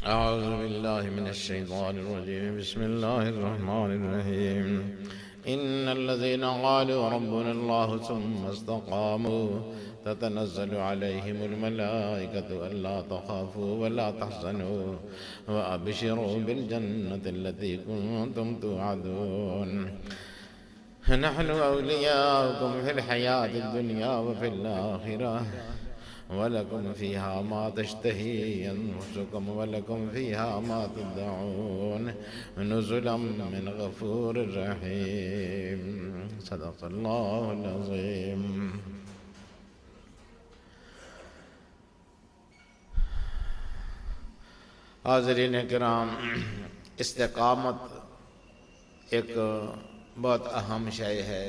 أعوذ بالله من الشيطان الرجيم. بسم الله الرحمن الرحيم. إن الذين قالوا ربنا الله ثم استقاموا تتنزل عليهم الملائكة ألا تخافوا ولا تحزنوا وأبشروا بالجنة التي كنتم توعدون. نحن أولياؤكم في الحياة الدنيا وفي الآخرة وَلَكُمْ فِيهَا مَا تَشْتَهِي أَنفُسُكُمْ وَلَكُمْ فِيهَا مَا تَدَّعُونَ نُزُلًا مِّنْ غَفُورٍ رَّحِيمٍ. صدق اللہ العظیم. حاضرین کرام، استقامت ایک بہت اہم شے ہے.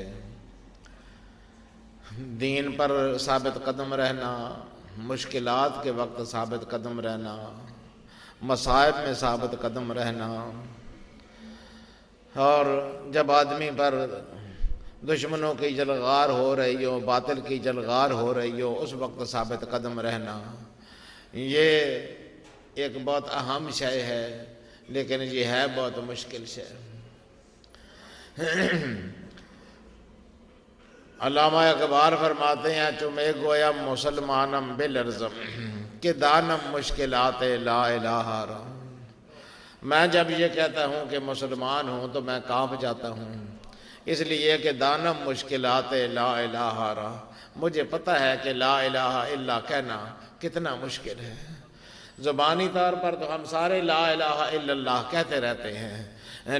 دین پر ثابت قدم رہنا، مشکلات کے وقت ثابت قدم رہنا، مصائب میں ثابت قدم رہنا، اور جب آدمی پر دشمنوں کی جلغار ہو رہی ہو، باطل کی جلغار ہو رہی ہو، اس وقت ثابت قدم رہنا، یہ ایک بہت اہم شے ہے، لیکن یہ ہے بہت مشکل شے. علامہ اقبال فرماتے ہیں چمے گویا مسلمانم بلرزم کہ دانم مشکلات لا الہ را. میں جب یہ کہتا ہوں کہ مسلمان ہوں تو میں کانپ جاتا ہوں، اس لیے کہ دانم مشکلات لا الہ را. مجھے پتہ ہے کہ لا الہ الا کہنا کتنا مشکل ہے. زبانی طور پر تو ہم سارے لا الہ الا اللہ کہتے رہتے ہیں،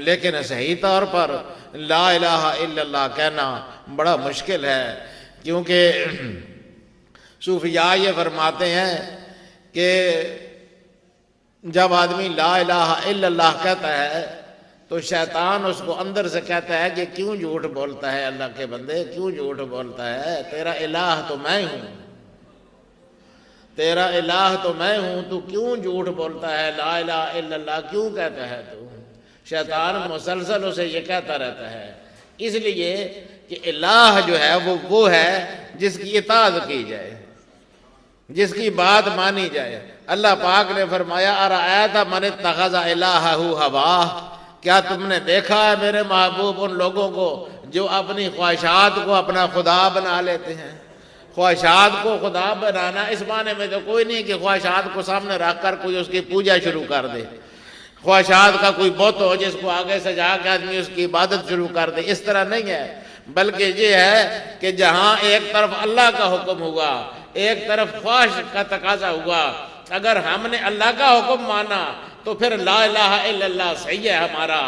لیکن صحیح طور پر لا الہ الا اللہ کہنا بڑا مشکل ہے. کیونکہ صوفیاء یہ فرماتے ہیں کہ جب آدمی لا الہ الا اللہ کہتا ہے تو شیطان اس کو اندر سے کہتا ہے کہ کیوں جھوٹ بولتا ہے اللہ کے بندے، کیوں جھوٹ بولتا ہے، تیرا الہ تو میں ہوں، تیرا الہ تو میں ہوں، تو کیوں جھوٹ بولتا ہے، لا الہ الا اللہ کیوں کہتا ہے تو. شیطان مسلسل اسے یہ کہتا رہتا ہے، اس لیے کہ الہ جو ہے وہ ہے جس کی اطاعت کی جائے، جس کی بات مانی جائے. اللہ پاک نے فرمایا ارأیت من اتخذ الہہ ہواہ، کیا تم نے دیکھا ہے میرے محبوب ان لوگوں کو جو اپنی خواہشات کو اپنا خدا بنا لیتے ہیں. خواہشات کو خدا بنانا اس معنی میں تو کوئی نہیں کہ خواہشات کو سامنے رکھ کر کوئی اس کی پوجا شروع کر دے، خواہشات کا کوئی بت ہو جس کو آگے سجا کے آدمی اس کی عبادت شروع کر دے. اس طرح نہیں ہے، بلکہ یہ ہے کہ جہاں ایک طرف اللہ کا حکم ہوا، ایک طرف خواہش کا تقاضا ہوا، اگر ہم نے اللہ کا حکم مانا تو پھر لا الہ الا اللہ صحیح ہے ہمارا.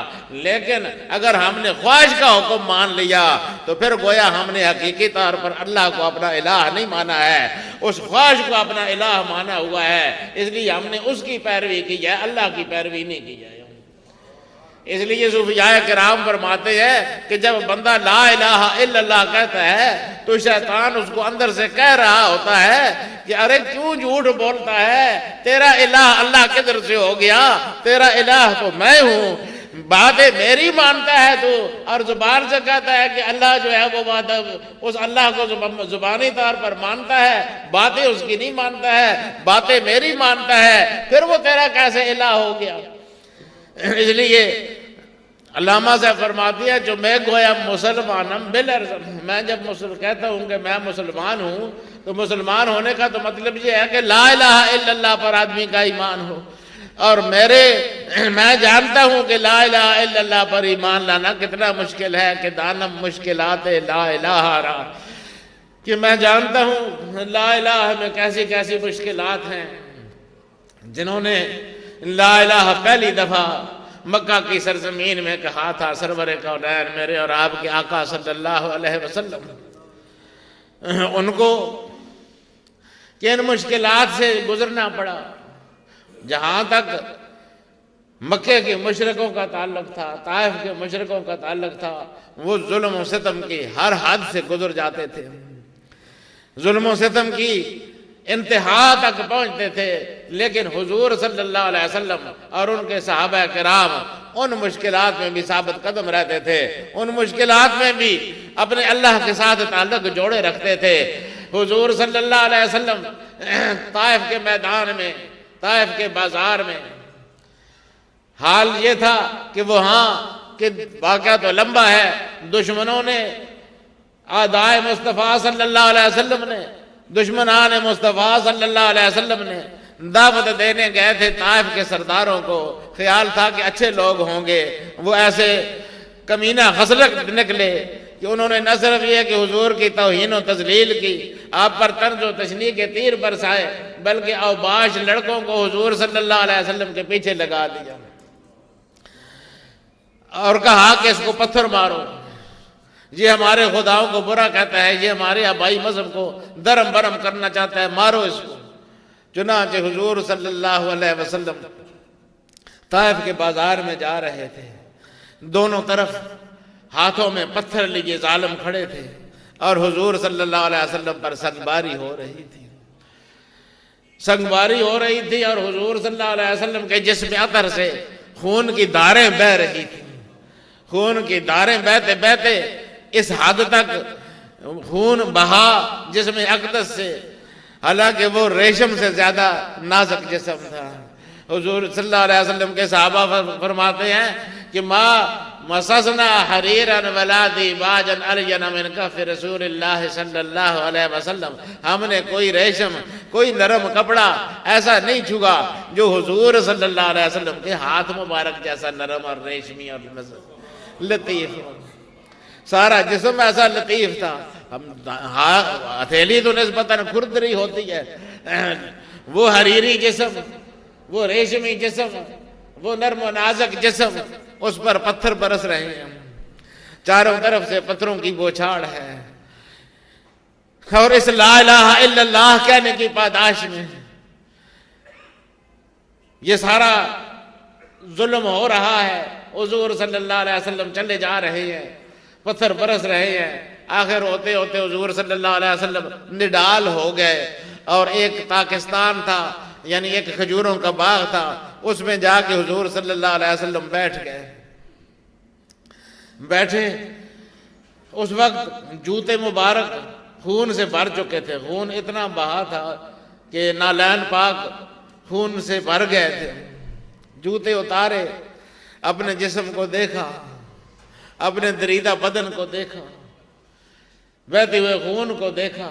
لیکن اگر ہم نے خواہش کا حکم مان لیا تو پھر گویا ہم نے حقیقی طور پر اللہ کو اپنا الہ نہیں مانا ہے، اس خواہش کو اپنا الہ مانا ہوا ہے. اس لیے ہم نے اس کی پیروی کی ہے، اللہ کی پیروی نہیں کی ہے. اس لیے صوفیاء کرام فرماتے ہیں کہ جب بندہ لا الہ الا اللہ کہتا ہے تو شیطان اس کو اندر سے کہہ رہا ہوتا ہے کہ ارے کیوں جھوٹ بولتا ہے، تیرا الہ اللہ کدھر سے ہو گیا، تیرا الہ تو میں ہوں، باتیں میری مانتا ہے تو، اور زبان سے کہتا ہے کہ اللہ جو ہے وہ بات اس اللہ کو زبانی طور پر مانتا ہے، باتیں اس کی نہیں مانتا ہے، باتیں میری مانتا ہے، پھر وہ تیرا کیسے الہ ہو گیا. اس لیے علامہ سے فرماتی ہے جو میں گویا مسلمانم بالارض، میں جب کہتا ہوں کہ میں مسلمان ہوں تو مسلمان ہونے کا تو مطلب یہ ہے کہ لا الہ الا اللہ پر آدمی کا ایمان ہو. اور میں جانتا ہوں کہ لا الہ الا اللہ پر ایمان لانا کتنا مشکل ہے، کہ دانم مشکلات لا الہ را، کہ میں جانتا ہوں لا الہ میں کیسی کیسی مشکلات ہیں. جنہوں نے لا الہ پہلی دفعہ مکہ کی سرزمین میں کہا تھا، سرور کونین میرے اور آپ کے آقا صلی اللہ علیہ وسلم، ان کو کن مشکلات سے گزرنا پڑا. جہاں تک مکے کے مشرکوں کا تعلق تھا، طائف کے مشرکوں کا تعلق تھا، وہ ظلم و ستم کی ہر حد سے گزر جاتے تھے، ظلم و ستم کی انتہا تک پہنچتے تھے. لیکن حضور صلی اللہ علیہ وسلم اور ان کے صحابہ کرام ان مشکلات میں بھی ثابت قدم رہتے تھے، ان مشکلات میں بھی اپنے اللہ کے ساتھ تعلق جوڑے رکھتے تھے. حضور صلی اللہ علیہ وسلم طائف کے میدان میں، طائف کے بازار میں حال یہ تھا کہ وہاں کہ واقعہ تو لمبا ہے، دشمنوں نے، اعدائے مصطفیٰ صلی اللہ علیہ وسلم نے، دشمنان مصطفیٰ صلی اللہ علیہ وسلم نے دعوت دینے گئے تھے طائف کے سرداروں کو، خیال تھا کہ اچھے لوگ ہوں گے، وہ ایسے کمینہ خسرت نکلے کہ انہوں نے نہ صرف یہ کہ حضور کی توہین و تذلیل کی، آپ پر طرز و تشنیع کے تیر برسائے، بلکہ اوباش لڑکوں کو حضور صلی اللہ علیہ وسلم کے پیچھے لگا دیا اور کہا کہ اس کو پتھر مارو، یہ ہمارے خداؤں کو برا کہتا ہے، یہ ہمارے آبائی مذہب کو درم برم کرنا چاہتا ہے، مارو اس کو۔ چنانچہ حضور صلی اللہ علیہ وسلم طائف کے بازار میں جا رہے تھے، دونوں طرف ہاتھوں میں پتھر لیے ظالم کھڑے تھے اور حضور صلی اللہ علیہ وسلم پر سنگباری ہو رہی تھی، سنگباری ہو رہی تھی اور حضور صلی اللہ علیہ وسلم کے جسم اطہر سے خون کی داریں بہہ رہی تھی، خون کی داریں بہتے بہتے اس حد تک خون بہا جسم اقدس سے، حالانکہ وہ ریشم سے زیادہ نازک جسم تھا۔ حضور صلی اللہ علیہ وسلم کے صحابہ فرماتے ہیں کہ ما مسسنا حریرا ولا دیباجا الین من کف رسول اللہ صلی اللہ علیہ وسلم، ہم نے کوئی ریشم، کوئی نرم کپڑا ایسا نہیں چھوا جو حضور صلی اللہ علیہ وسلم کے ہاتھ مبارک جیسا نرم اور ریشمی اور لطیف، سارا جسم ایسا لطیف تھا۔ ہتھیلی تو نسبتاً کھردری ہوتی ہے، وہ حریری جسم، وہ ریشمی جسم، وہ نرم و نازک جسم، اس پر پتھر برس رہے ہیں، چاروں طرف سے پتھروں کی بوچھاڑ ہے، اور اس لا الہ الا اللہ کہنے کی پاداش میں یہ سارا ظلم ہو رہا ہے۔ حضور صلی اللہ علیہ وسلم چلے جا رہے ہیں، پتھر برس رہے ہیں، آخر ہوتے ہوتے حضور صلی اللہ علیہ وسلم نڈال ہو گئے، اور ایک پاکستان تھا، یعنی ایک کھجوروں کا باغ تھا، اس میں جا کے حضور صلی اللہ علیہ وسلم بیٹھ گئے۔ بیٹھے اس وقت جوتے مبارک خون سے بھر چکے تھے، خون اتنا بہا تھا کہ نالین پاک خون سے بھر گئے تھے۔ جوتے اتارے، اپنے جسم کو دیکھا، اپنے دریدہ بدن کو دیکھا، بہتے ہوئے خون کو دیکھا،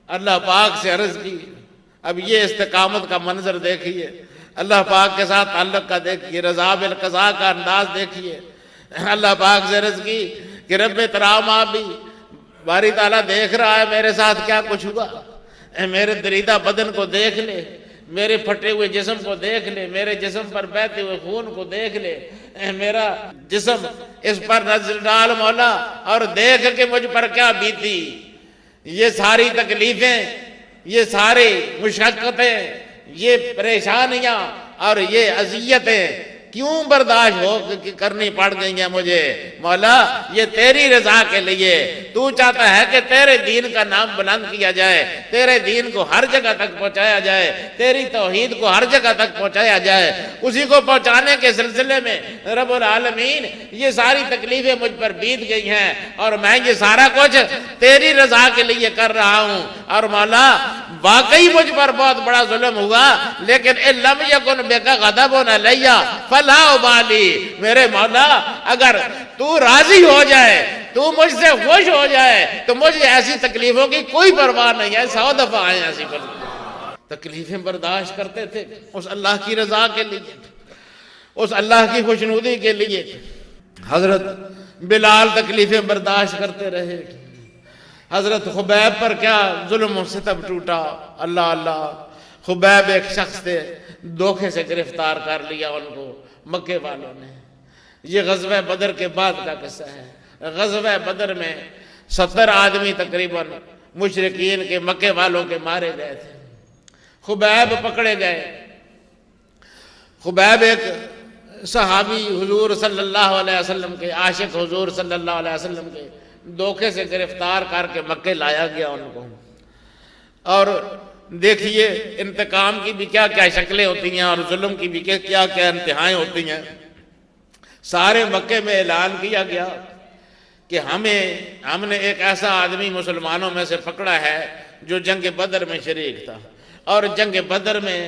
اللہ پاک سے عرض کی۔ اب یہ استقامت کا منظر دیکھیے، اللہ پاک کے ساتھ تعلق کا دیکھیے، رضا بالقضاء کا انداز دیکھیے۔ اللہ پاک سے عرض کی کہ رب ترام آپ بھی، باری تعالیٰ دیکھ رہا ہے میرے ساتھ کیا کچھ ہوا، میرے دریدہ بدن کو دیکھ لے، میرے پھٹے ہوئے جسم کو دیکھ لے، میرے جسم پر بہتے ہوئے خون کو دیکھ لے، میرا جسم اس پر نظر ڈال مولا، اور دیکھ کہ مجھ پر کیا بیتی، یہ ساری تکلیفیں، یہ ساری مشقتیں، یہ پریشانیاں اور یہ اذیتیں کیوں برداشت ہو کرنی پڑ گئی ہیں مجھے مولا، یہ تیری رضا کے لیے، تو چاہتا ہے کہ تیرے دین کا نام بلند کیا جائے، تیرے دین کو ہر جگہ تک پہنچایا جائے، تیری توحید کو ہر جگہ تک پہنچایا جائے۔ اسی کو پہنچانے کے سلسلے میں رب العالمین یہ ساری تکلیفیں مجھ پر بیت گئی ہیں، اور میں یہ سارا کچھ تیری رضا کے لیے کر رہا ہوں، اور مولا واقعی مجھ پر بہت بڑا ظلم ہوا، لیکن ان لم یکن بک غضب علی فلا ابالی، میرے مولا اگر تو راضی ہو جائے، تو مجھ سے خوش ہو جائے، تو مجھے ایسی تکلیفوں کی کوئی پرواہ نہیں ہے۔ 100 دفعہ آئے ایسی تکلیفیں برداشت کرتے تھے اس اللہ کی رضا کے لیے، اس اللہ کی خوشنودی کے لیے۔ حضرت بلال تکلیفیں برداشت کرتے رہے، حضرت خبیب پر کیا ظلم و ستم ٹوٹا، اللہ اللہ۔ خبیب ایک شخص تھے، دھوکے سے گرفتار کر لیا ان کو مکے والوں نے۔ یہ غزوہ بدر کے بعد کا قصہ ہے۔ غزوہ بدر میں 70 آدمی تقریباً مشرکین کے، مکے والوں کے مارے گئے تھے۔ خبیب پکڑے گئے۔ خبیب ایک صحابی حضور صلی اللہ علیہ وسلم کے، عاشق حضور صلی اللہ علیہ وسلم کے، دھوکے سے گرفتار کر کے مکے لایا گیا ان کو۔ اور دیکھیے انتقام کی بھی کیا کیا شکلیں ہوتی ہیں، اور ظلم کی بھی کیا کیا انتہائیں ہوتی ہیں۔ سارے مکے میں اعلان کیا گیا کہ ہم نے ایک ایسا آدمی مسلمانوں میں سے پکڑا ہے جو جنگ بدر میں شریک تھا، اور جنگ بدر میں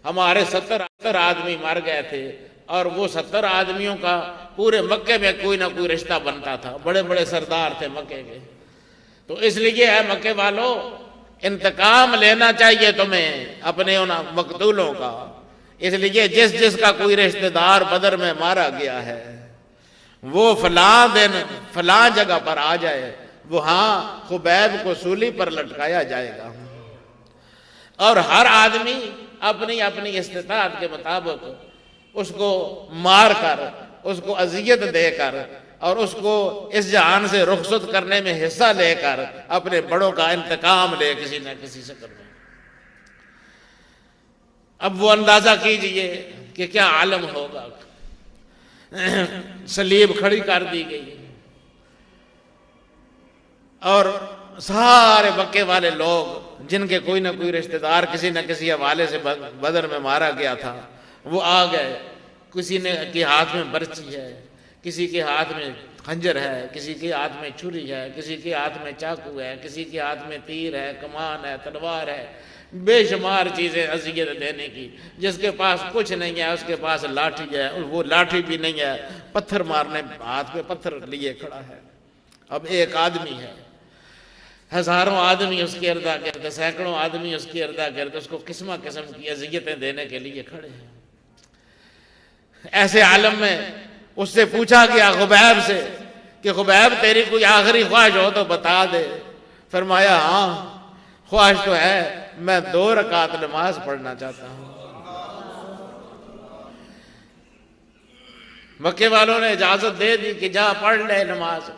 ہمارے 70 آدمی مر گئے تھے، اور وہ 70 آدمیوں کا پورے مکے میں کوئی نہ کوئی رشتہ بنتا تھا، بڑے بڑے سردار تھے مکے کے. تو اس لیے ہے مکے والوں، انتقام لینا چاہیے تمہیں اپنے ان مقتولوں کا. اس لیے جس جس کا کوئی رشتہ دار بدر میں مارا گیا ہے وہ فلاں دن فلاں جگہ پر آ جائے، وہاں خبیب کو سولی پر لٹکایا جائے گا. اور ہر آدمی اپنی اپنی استطاعت کے مطابق اس کو مار کر، اس کو اذیت دے کر اور اس کو اس جہان سے رخصت کرنے میں حصہ لے کر اپنے بڑوں کا انتقام لے کسی نہ کسی سے کرنا. اب وہ اندازہ کیجئے کہ کیا عالم ہوگا. صلیب کھڑی کر دی گئی اور سارے مکے والے لوگ جن کے کوئی نہ کوئی رشتہ دار کسی نہ کسی حوالے سے بدر میں مارا گیا تھا وہ آ گئے. کسی نے کے ہاتھ میں برچی ہے، کسی کے ہاتھ میں خنجر ہے، کسی کے ہاتھ میں چھری ہے، کسی کے ہاتھ میں چاقو ہے، کسی کے ہاتھ میں تیر ہے، کمان ہے، تلوار ہے، بے شمار چیزیں اذیت دینے کی. جس کے پاس کچھ نہیں ہے اس کے پاس لاٹھی ہے، وہ لاٹھی بھی نہیں ہے، پتھر مارنے ہاتھ پہ پتھر لیے کھڑا ہے. اب ایک آدمی ہے، ہزاروں آدمی اس کے اردا گرد، سینکڑوں آدمی اس کے اردا گرد اس کو قسم قسم کی اذیتیں دینے کے لیے کھڑے ہیں. ایسے عالم میں اس سے پوچھا گیا خبیب سے کہ خبیب تیری کوئی آخری خواہش ہو تو بتا دے. فرمایا ہاں خواہش تو ہے، میں 2 رکعت نماز پڑھنا چاہتا ہوں. مکے والوں نے اجازت دے دی کہ جا پڑھ لے نماز.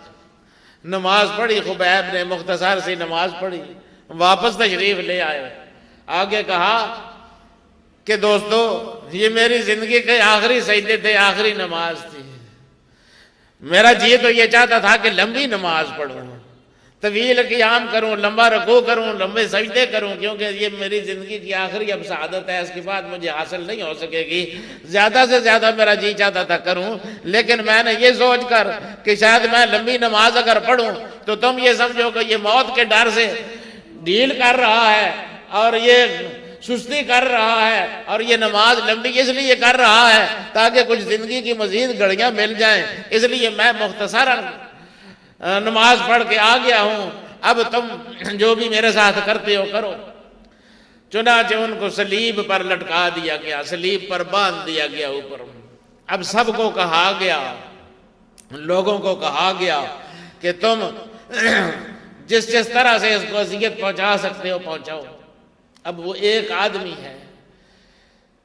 نماز پڑھی، خبیب نے مختصر سی نماز پڑھی، واپس تشریف لے آئے. آگے کہا کہ دوستو یہ میری زندگی کے آخری سجدے تھے، آخری نماز تھی. میرا جی تو یہ چاہتا تھا کہ لمبی نماز پڑھوں، طویل قیام کروں، لمبا رکوع کروں، لمبے سجدے کروں، کیونکہ یہ میری زندگی کی آخری اب سعادت ہے، اس کے بعد مجھے حاصل نہیں ہو سکے گی. زیادہ سے زیادہ میرا جی چاہتا تھا کروں، لیکن میں نے یہ سوچ کر کہ شاید میں لمبی نماز اگر پڑھوں تو تم یہ سمجھو کہ یہ موت کے ڈر سے ڈھیل کر رہا ہے اور یہ سستی کر رہا ہے اور یہ نماز لمبی اس لیے کر رہا ہے تاکہ کچھ زندگی کی مزید گھڑیاں مل جائیں. اس لیے میں مختصراً نماز پڑھ کے آ گیا ہوں، اب تم جو بھی میرے ساتھ کرتے ہو کرو. چنانچہ ان کو صلیب پر لٹکا دیا گیا، صلیب پر باندھ دیا گیا اوپر. اب سب کو کہا گیا، لوگوں کو کہا گیا کہ تم جس جس طرح سے اس کو اذیت پہنچا سکتے ہو پہنچاؤ. اب وہ ایک آدمی ہے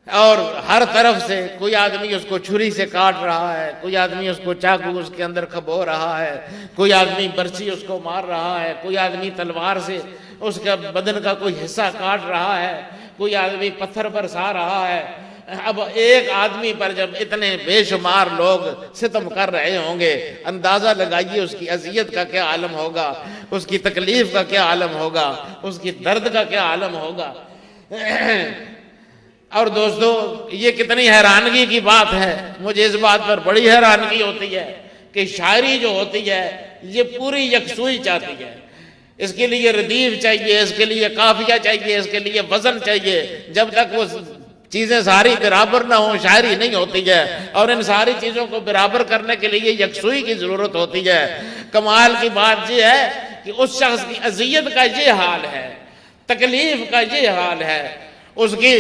اور ہر طرف سے کوئی آدمی اس کو چھری سے کاٹ رہا ہے، کوئی آدمی اس کو چاقو اس کے اندر کھبو رہا ہے، کوئی آدمی برچی اس کو مار رہا ہے، کوئی آدمی تلوار سے اس کا بدن کا کوئی حصہ کاٹ رہا ہے، کوئی آدمی پتھر برسا رہا ہے. اب ایک آدمی پر جب اتنے بے شمار لوگ ستم کر رہے ہوں گے، اندازہ لگائیے اس کی اذیت کا کیا عالم ہوگا، اس کی تکلیف کا کیا عالم ہوگا، اس کی درد کا کیا عالم ہوگا. اور دوستو یہ کتنی حیرانگی کی بات ہے، مجھے اس بات پر بڑی حیرانگی ہوتی ہے کہ شاعری جو ہوتی ہے یہ پوری یکسوئی چاہتی ہے. اس کے لیے ردیف چاہیے، اس کے لیے قافیہ چاہیے، اس کے لیے وزن چاہیے. جب تک وہ چیزیں ساری برابر نہ ہوں شاعری نہیں ہوتی ہے، اور ان ساری چیزوں کو برابر کرنے کے لیے یکسوئی کی ضرورت ہوتی ہے. کمال کی بات یہ ہے کہ اس شخص کی اذیت کا یہ حال ہے، تکلیف کا یہ حال ہے، اس کی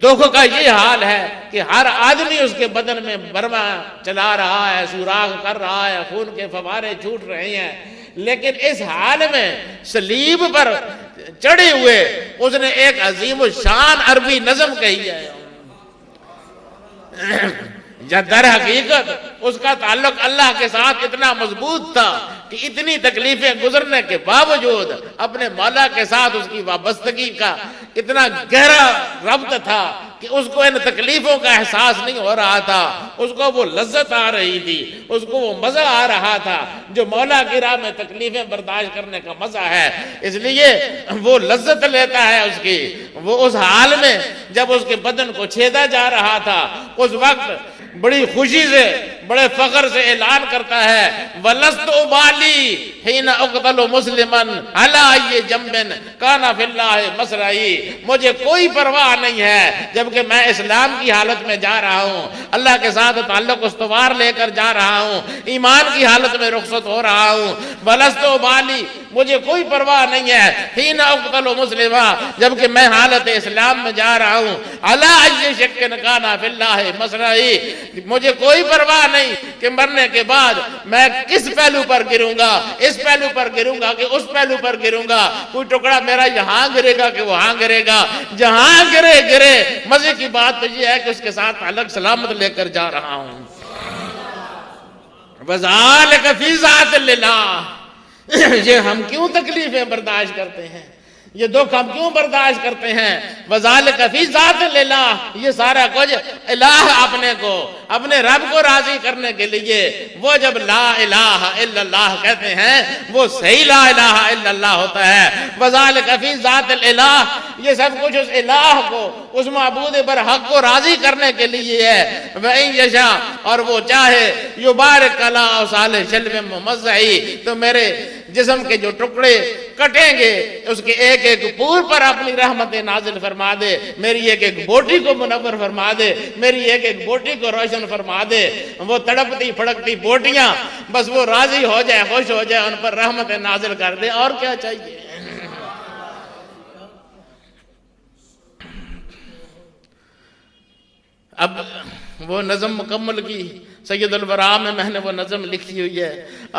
دکھ کا یہ حال ہے کہ ہر آدمی اس کے بدن میں برما چلا رہا ہے، سوراخ کر رہا ہے، خون کے فوارے چھوٹ رہے ہیں. لیکن اس حال میں صلیب پر چڑھے ہوئے اس نے ایک عظیم الشان عربی نظم کہی ہے. یا در حقیقت اس کا تعلق اللہ کے ساتھ اتنا مضبوط تھا کہ اتنی تکلیفیں گزرنے کے باوجود اپنے مولا کے ساتھ اس کی وابستگی کا اتنا گہرا ربط تھا کہ اس کو ان تکلیفوں کا احساس نہیں ہو رہا تھا. اس کو وہ لذت آ رہی تھی، اس کو وہ مزہ آ رہا تھا جو مولا کی راہ میں تکلیفیں برداشت کرنے کا مزہ ہے. اس لیے وہ لذت لیتا ہے اس کی. وہ اس حال میں جب اس کے بدن کو چھیدا جا رہا تھا اس وقت بڑی خوشی سے بڑے فخر سے اعلان کرتا ہے وَلَسْتُ أُبَالِي حِينَ أُقْتَلُ مُسْلِمًا عَلَىٰ أَيِّ جَنْبٍ كَانَ فِي اللَّهِ مَصْرَعِي، مجھے کوئی پرواہ نہیں ہے جبکہ میں اسلام کی حالت میں جا رہا ہوں، اللہ کے ساتھ تعلق استوار لے کر جا رہا ہوں، ایمان کی حالت میں رخصت ہو رہا ہوں۔ وَلَسْتُ أُبَالِي، مجھے کوئی پرواہ نہیں ہے حِينَ أُقْتَلُ مُسْلِمًا، جبکہ میں حالت اسلام میں جا رہا ہوں، عَلَىٰ أَيِّ شَكٍّ كَانَ فِي اللَّهِ مَصْرَعِي، مجھے کوئی پرواہ نہیں کہ مرنے کے بعد میں کس پہلو پر گروں گا، اس پہلو پر گروں گا کہ اس پہلو پر گروں گا، کوئی ٹکڑا میرا یہاں گرے گا کہ وہاں گرے گا، جہاں گرے گرے۔ مزے کی بات تو یہ ہے کہ اس کے ساتھ تعلق سلامت لے کر جا رہا ہوں۔ وَذَلِكَ فِي ذَاتِ اللَّهِ، یہ ہم کیوں تکلیفیں برداشت کرتے ہیں، یہ دکھ ہم کیوں برداشت کرتے ہیں؟ وَذَلِكَ فِي ذَاتِ اللَّهِ، یہ سارا کچھ الہ اپنے کو، اپنے رب کو راضی کرنے کے لیے وہ جب لا الہ الا اللہ کہتے ہیں وہ صحیح لا الہ الا اللہ ہوتا ہے۔ وَذَلِكَ فِي ذَاتِ الْإِلَٰهِ، یہ سب کچھ اس الہ کو، اس معبود برحق کو راضی کرنے کے لیے ہے۔ وَإِن يَشَاء، اور وہ چاہے، يُبَارِكْ عَلَىٰ أَوْصَالِ شَلْوٍ مُمَزَّعِ، تو میرے جسم کے جو ٹکڑے کٹیں گے اس کے ایک ایک پور پر اپنی رحمت نازل فرما دے، میری ایک ایک بوٹی کو منور فرما دے، میری ایک ایک بوٹی کو روشن فرما دے۔ وہ تڑپتی پھڑکتی بوٹیاں بس وہ راضی ہو جائے، خوش ہو جائے، ان پر رحمت نازل کر دے، اور کیا چاہیے۔ اب وہ نظم مکمل کی سید الورا میں نے وہ نظم لکھی ہوئی ہے۔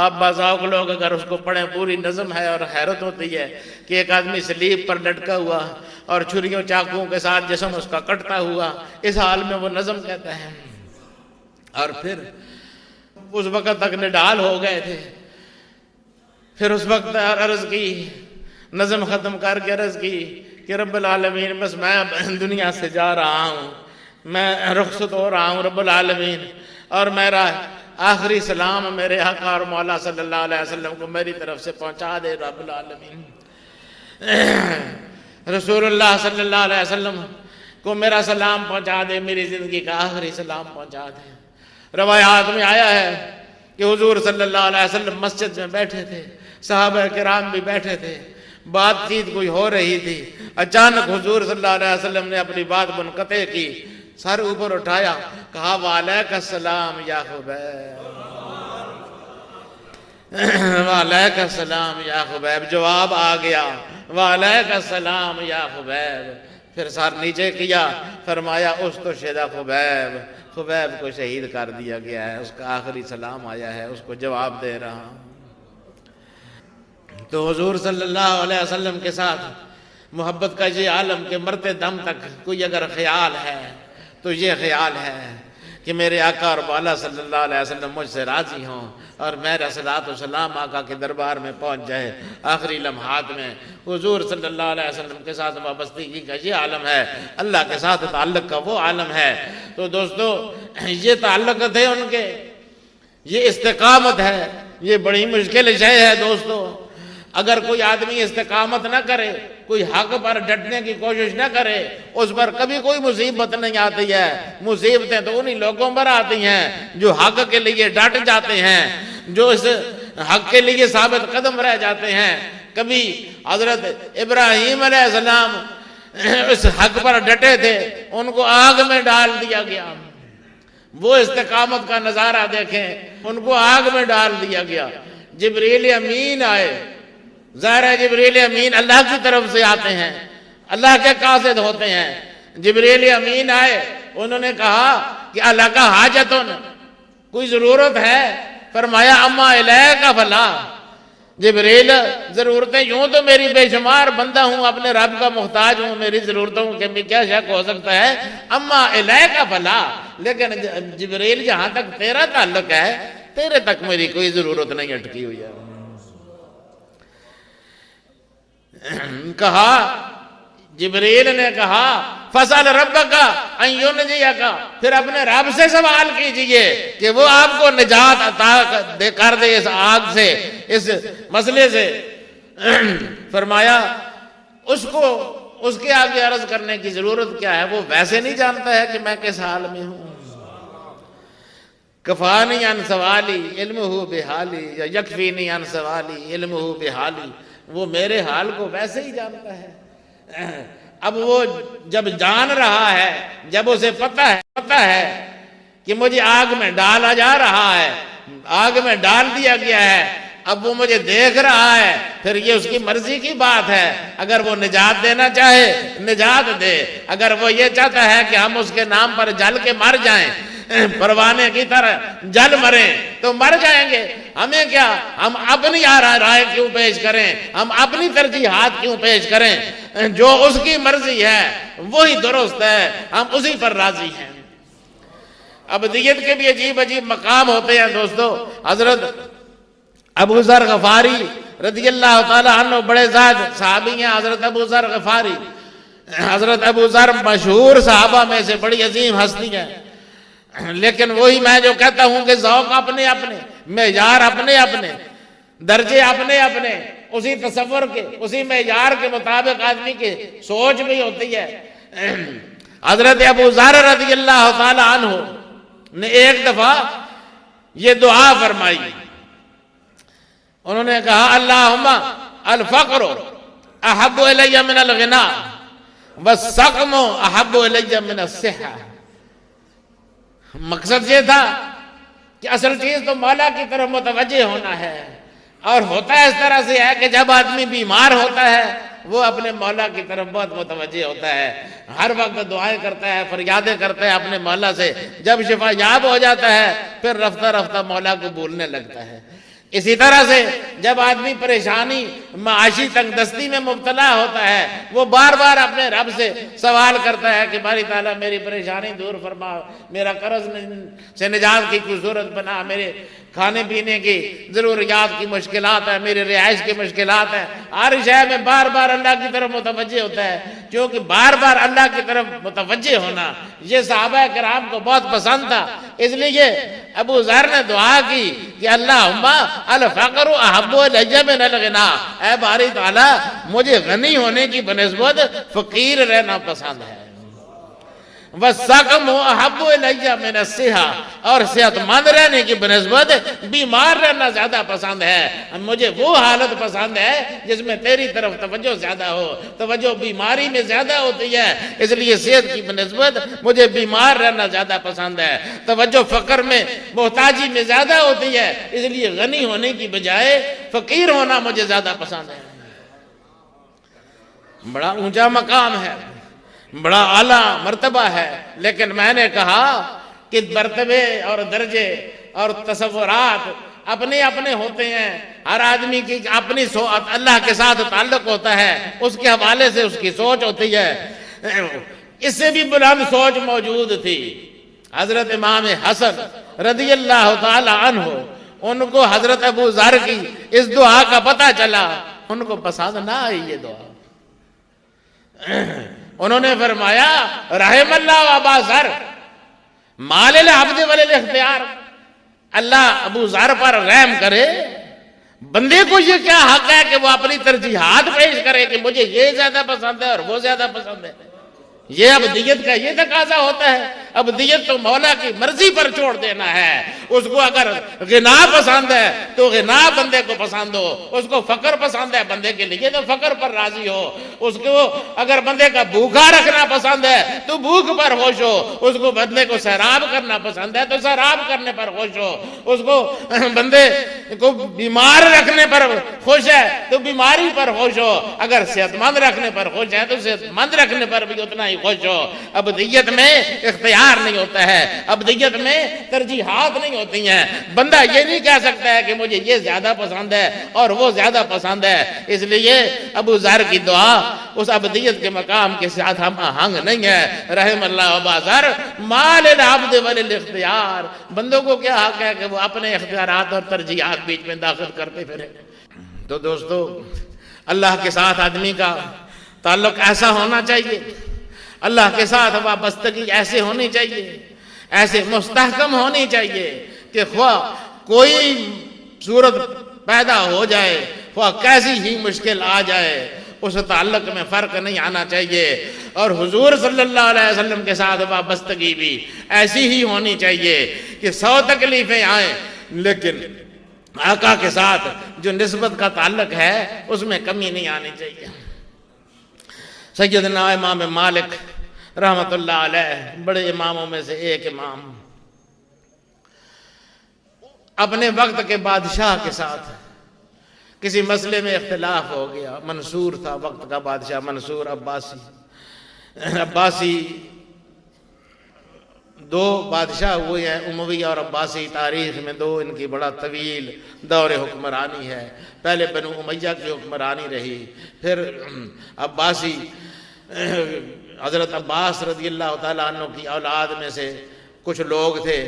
آپ بعض لوگ اگر اس کو پڑھیں پوری نظم ہے اور حیرت ہوتی ہے کہ ایک آدمی سلیب پر لٹکا ہوا اور چھریوں چاقوؤں کے ساتھ جسم اس کا کٹتا ہوا، اس حال میں وہ نظم کہتا ہے۔ اور پھر اس وقت تک نڈال ہو گئے تھے، پھر اس وقت عرض کی، نظم ختم کر کے عرض کی کہ رب العالمین بس میں دنیا سے جا رہا ہوں، میں رخصت ہو رہا ہوں رب العالمین، اور میرا آخری سلام میرے آقا اور مولا صلی اللہ علیہ وسلم کو میری طرف سے پہنچا دے رب العالمین۔ رسول اللہ صلی اللہ علیہ وسلم کو میرا سلام پہنچا دے، میری زندگی کا آخری سلام پہنچا دے۔ روایات میں آیا ہے کہ حضور صلی اللہ علیہ وسلم مسجد میں بیٹھے تھے، صحابہ کرام بھی بیٹھے تھے، بات چیت کوئی ہو رہی تھی، اچانک حضور صلی اللہ علیہ وسلم نے اپنی بات منقطع کی، سر اوپر اٹھایا، کہا وعلیک السلام یا خبیب، وعلیک السلام یا خبیب، جواب آ گیا وعلیک السلام یا خبیب۔ پھر سر نیچے کیا، فرمایا استشہد خبیب، خبیب کو شہید کر دیا گیا ہے، اس کا آخری سلام آیا ہے، اس کو جواب دے رہا ہوں۔ تو حضور صلی اللہ علیہ وسلم کے ساتھ محبت کا یہ عالم کہ مرتے دم تک کوئی اگر خیال ہے تو یہ خیال ہے کہ میرے آقا اور مولا صلی اللہ علیہ وسلم مجھ سے راضی ہوں اور میرا صلاۃ و سلام آقا کے دربار میں پہنچ جائے۔ آخری لمحات میں حضور صلی اللہ علیہ وسلم کے ساتھ وابستگی کا یہ عالم ہے، اللہ کے ساتھ تعلق کا وہ عالم ہے۔ تو دوستو یہ تعلق تھے ان کے، یہ استقامت ہے، یہ بڑی مشکل شے ہے دوستو۔ اگر کوئی آدمی استقامت نہ کرے، کوئی حق پر ڈٹنے کی کوشش نہ کرے، اس پر کبھی کوئی مصیبت نہیں آتی ہے۔ مصیبتیں تو انہی لوگوں پر آتی ہیں جو حق کے لیے ڈٹ جاتے ہیں، جو اس حق کے لیے ثابت قدم رہ جاتے ہیں۔ کبھی حضرت ابراہیم علیہ السلام اس حق پر ڈٹے تھے، ان کو آگ میں ڈال دیا گیا۔ وہ استقامت کا نظارہ دیکھیں، ان کو آگ میں ڈال دیا گیا۔ جبریل امین آئے، ظاہر ہے جبریل امین اللہ کی طرف سے آتے ہیں، اللہ کے قاصد ہوتے ہیں۔ جبریل امین آئے، انہوں نے کہا کہ اللہ کا حاجتن، کوئی ضرورت ہے؟ فرمایا اما الیک فلا، جبریل ضرورتیں یوں تو میری بے شمار بندہ ہوں، اپنے رب کا محتاج ہوں، میری ضرورتوں کے بھی کیا شک ہو سکتا ہے؟ اما الیک فلا، لیکن جبریل جہاں تک تیرا تعلق ہے تیرے تک میری کوئی ضرورت نہیں اٹکی ہوئی ہے۔ کہا جبریل نے کہا فَسَأَلْ رَبَّكَ أَن يُنْجِيَكَ، پھر اپنے رب سے سوال کیجئے کہ وہ آپ کو نجات عطا کر دے اس آگ سے، اس مسئلے سے۔ فرمایا اس کو اس کے آگے عرض کرنے کی ضرورت کیا ہے، وہ ویسے نہیں جانتا ہے کہ میں کس حال میں ہوں۔ کفانی عن سوالی علمہ بحالی یا یکفینی عن سوالی علمہ بحالی، وہ میرے حال کو ویسے ہی جانتا ہے۔ اب وہ جب جان رہا ہے، جب اسے پتہ ہے کہ مجھے آگ میں ڈالا جا رہا ہے، آگ میں ڈال دیا گیا ہے، اب وہ مجھے دیکھ رہا ہے، پھر یہ اس کی مرضی کی بات ہے۔ اگر وہ نجات دینا چاہے نجات دے، اگر وہ یہ چاہتا ہے کہ ہم اس کے نام پر جل کے مر جائیں، پروانے کی طرح جل مریں، تو مر جائیں گے۔ ہمیں کیا، ہم اپنی رائے کیوں پیش کریں، ہم اپنی ترجیحات کیوں پیش کریں؟ جو اس کی مرضی ہے وہی درست ہے، ہم اسی پر راضی ہیں۔ ابدیت کے بھی عجیب عجیب مقام ہوتے ہیں دوستو۔ حضرت ابو ذر غفاری رضی اللہ تعالی عنہ بڑے زاد صحابی ہیں۔ حضرت ابو ذر غفاری، حضرت ابو ذر مشہور صحابہ میں سے بڑی عظیم ہستی ہیں، لیکن وہی میں جو کہتا ہوں کہ ذوق اپنے اپنے، معیار اپنے اپنے، درجے اپنے اپنے، اسی تصور کے، اسی معیار کے مطابق آدمی کی سوچ بھی ہوتی ہے۔ حضرت ابو ذر رضی اللہ تعالی عنہ نے ایک دفعہ یہ دعا فرمائی، انہوں نے کہا اللہم الفقر احب الی من الغنا والسقم احب الی من الصحہ۔ مقصد یہ تھا کہ اصل چیز تو مولا کی طرف متوجہ ہونا ہے، اور ہوتا ہے اس طرح سے ہے کہ جب آدمی بیمار ہوتا ہے وہ اپنے مولا کی طرف بہت متوجہ ہوتا ہے، ہر وقت دعائیں کرتا ہے، فریادیں کرتا ہے اپنے مولا سے۔ جب شفا یاب ہو جاتا ہے پھر رفتہ رفتہ مولا کو بھولنے لگتا ہے۔ اسی طرح سے جب آدمی پریشانی، معاشی تنگ دستی میں مبتلا ہوتا ہے، وہ بار بار اپنے رب سے سوال کرتا ہے کہ باری تعالیٰ میری پریشانی دور فرما، میرا قرض سے نجات کی کوئی صورت بنا، میرے کھانے پینے کی ضروریات کی مشکلات ہیں، میری رہائش کی مشکلات ہیں۔ ہر شے میں بار بار اللہ کی طرف متوجہ ہوتا ہے، کیونکہ بار بار اللہ کی طرف متوجہ ہونا یہ صحابہ کرام کو بہت پسند تھا۔ اس لیے ابو ذر نے دعا کی کہ اللہم الفقر احب الی من الغنا، اے باری تعالیٰ مجھے غنی ہونے کی بنسبت فقیر رہنا پسند ہے۔ وَالسَّقْمُ أَحَبُّ إِلَيَّ مِنَ الصِّحَّةِ، اور صحت مند رہنے کی بنسبت بیمار رہنا زیادہ پسند ہے۔ مجھے وہ حالت پسند ہے جس میں تیری طرف توجہ زیادہ ہو، توجہ بیماری میں زیادہ ہوتی ہے، اس لیے صحت کی بنسبت مجھے بیمار رہنا زیادہ پسند ہے۔ توجہ فقر میں، محتاجی میں زیادہ ہوتی ہے، اس لیے غنی ہونے کی بجائے فقیر ہونا مجھے زیادہ پسند ہے۔ بڑا اونچا مقام ہے، بڑا اعلیٰ مرتبہ ہے، لیکن میں نے کہا کہ مرتبے اور درجے اور تصورات اپنے اپنے ہوتے ہیں۔ ہر آدمی کی اپنی اللہ کے ساتھ تعلق ہوتا ہے، اس کے حوالے سے اس کی سوچ ہوتی ہے۔ اس سے بھی بلند سوچ موجود تھی۔ حضرت امام حسن رضی اللہ تعالی عنہ، ان کو حضرت ابو ذر کی اس دعا کا پتہ چلا، ان کو پسند نہ آئی یہ دعا۔ انہوں نے فرمایا رحم اللہ ابا ذر ما للعبد وللاختیار، اللہ ابو ذر پر رحم کرے، بندے کو یہ کیا حق ہے کہ وہ اپنی ترجیحات پیش کرے کہ مجھے یہ زیادہ پسند ہے اور وہ زیادہ پسند ہے۔ یہ ابدیت کا یہ تقاضا ہوتا ہے۔ ابدیت تو مولا کی مرضی پر چھوڑ دینا ہے۔ اس کو اگر غنا پسند ہے تو غنا بندے کو پسند ہو، اس کو فقر پسند ہے بندے کے لیے تو فقر پر راضی ہو، اس کو اگر بندے کا بھوکا رکھنا پسند ہے تو بھوک پر خوش ہو، اس کو بندے کو سیراب کرنا پسند ہے تو سیراب کرنے پر خوش ہو، اس کو بندے کو بیمار رکھنے پر خوش ہے تو بیماری پر خوش ہو، اگر صحت مند رکھنے پر خوش ہے تو صحت مند رکھنے پر بھی اتنا ہی خوش ہو۔ ابدیت میں اختیار نہیں ہوتا ہے، ابدیت میں ترجیحات نہیں ہوتی ہیں۔ بندہ یہ نہیں کہہ سکتا ہے کہ مجھے یہ زیادہ پسند ہے اور وہ زیادہ پسند ہے۔ اس لیے ابو ذر کی دعا اس ابدیت کے مقام کے ساتھ ہم آہنگ نہیں ہے۔ رحم اللہ ابا ذر ما للعبد وللاختیار، بندوں کو کیا حق ہے کہ وہ اپنے اختیارات اور ترجیحات بیچ میں داخل کرتے پھرے۔ تو دوستو اللہ کے ساتھ آدمی کا تعلق ایسا ہونا چاہیے، اللہ کے ساتھ وابستگی ایسے ہونی چاہیے، ایسے مستحکم ہونی چاہیے کہ خواہ کوئی صورت پیدا ہو جائے، خواہ کیسی ہی مشکل آ جائے، اس تعلق میں فرق نہیں آنا چاہیے، اور حضور صلی اللہ علیہ وسلم کے ساتھ وابستگی بھی ایسی ہی ہونی چاہیے کہ 100 تکلیفیں آئیں لیکن آقا کے ساتھ جو نسبت کا تعلق ہے اس میں کمی نہیں آنی چاہیے۔ سیدنا امام مالک رحمت اللہ علیہ بڑے اماموں میں سے ایک امام، اپنے وقت کے بادشاہ کے ساتھ کسی مسئلے میں اختلاف ہو گیا۔ منصور تھا وقت کا بادشاہ، منصور عباسی دو بادشاہ ہوئے ہیں، اموی اور عباسی، تاریخ میں دو، ان کی بڑا طویل دور حکمرانی ہے۔ پہلے بنو امیہ کی حکمرانی رہی، پھر عباسی، حضرت عباس رضی اللہ تعالیٰ عنہ کی اولاد میں سے کچھ لوگ تھے،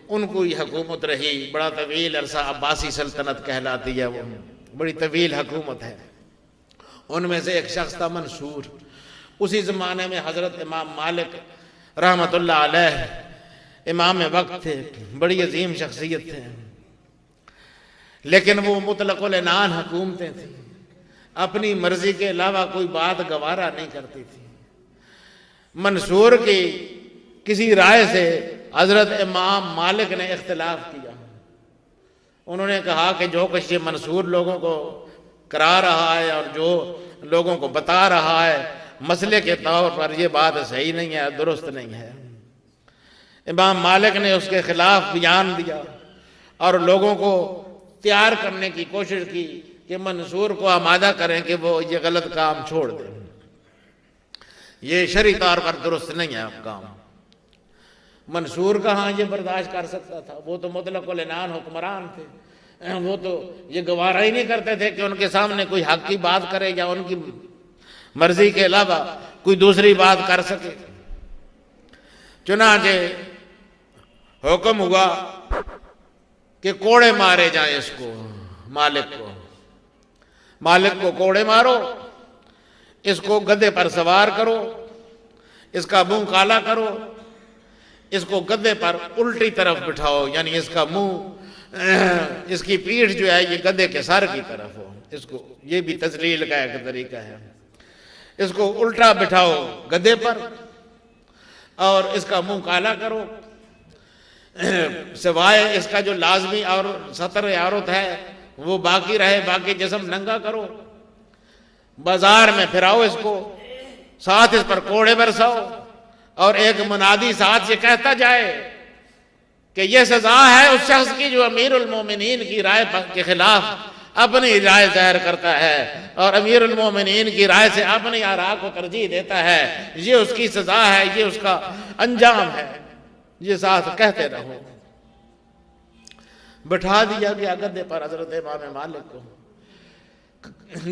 ان کو یہ حکومت رہی بڑا طویل عرصہ، عباسی سلطنت کہلاتی ہے، وہ بڑی طویل حکومت ہے۔ ان میں سے ایک شخص تھا منصور۔ اسی زمانے میں حضرت امام مالک رحمت اللہ علیہ امام وقت تھے، بڑی عظیم شخصیت تھے، لیکن وہ مطلق العنان حکومتیں تھیں، اپنی مرضی کے علاوہ کوئی بات گوارا نہیں کرتی تھی۔ منصور کی کسی رائے سے حضرت امام مالک نے اختلاف کیا۔ انہوں نے کہا کہ جو کچھ یہ منصور لوگوں کو کرا رہا ہے اور جو لوگوں کو بتا رہا ہے مسئلے کے طور پر، یہ بات صحیح نہیں ہے، درست نہیں ہے۔ امام مالک نے اس کے خلاف بیان دیا اور لوگوں کو تیار کرنے کی کوشش کی کہ منصور کو آمادہ کریں کہ وہ یہ غلط کام چھوڑ دیں، یہ شرعی طور پر درست نہیں ہے کام۔ منصور کہاں یہ برداشت کر سکتا تھا، وہ تو مطلق العنان حکمران تھے، وہ تو یہ گوارا ہی نہیں کرتے تھے کہ ان کے سامنے کوئی حق کی بات کرے یا ان کی مرضی کے علاوہ کوئی دوسری بات کر سکے۔ چنانچہ حکم ہوا کہ کوڑے مارے جائیں اس کو، مالک کو کوڑے مارو، اس کو گدھے پر سوار کرو، اس کا منہ کالا کرو، اس کو گدھے پر الٹی طرف بٹھاؤ، یعنی اس کا منہ، اس کی پیٹھ جو ہے یہ گدھے کے سر کی طرف ہو، اس کو، یہ بھی تذلیل کا ایک طریقہ ہے۔ اس کو الٹا بٹھاؤ گدھے پر اور اس کا منہ کالا کرو، سوائے اس کا جو لازمی اور ستر عورت ہے وہ باقی رہے، باقی جسم ننگا کرو، بازار میں پھراؤ اس کو، ساتھ اس پر کوڑے برساؤ، اور ایک منادی ساتھ یہ کہتا جائے کہ یہ سزا ہے اس شخص کی جو امیر المومنین کی رائے کے خلاف اپنی رائے ظاہر کرتا ہے اور امیر المومنین کی رائے سے اپنی آراء کو ترجیح دیتا ہے، یہ اس کی سزا ہے، یہ اس کا انجام ہے، یہ ساتھ کہتے رہو۔ بٹھا دیا گیا گدھے پر حضرت امام مالک کو،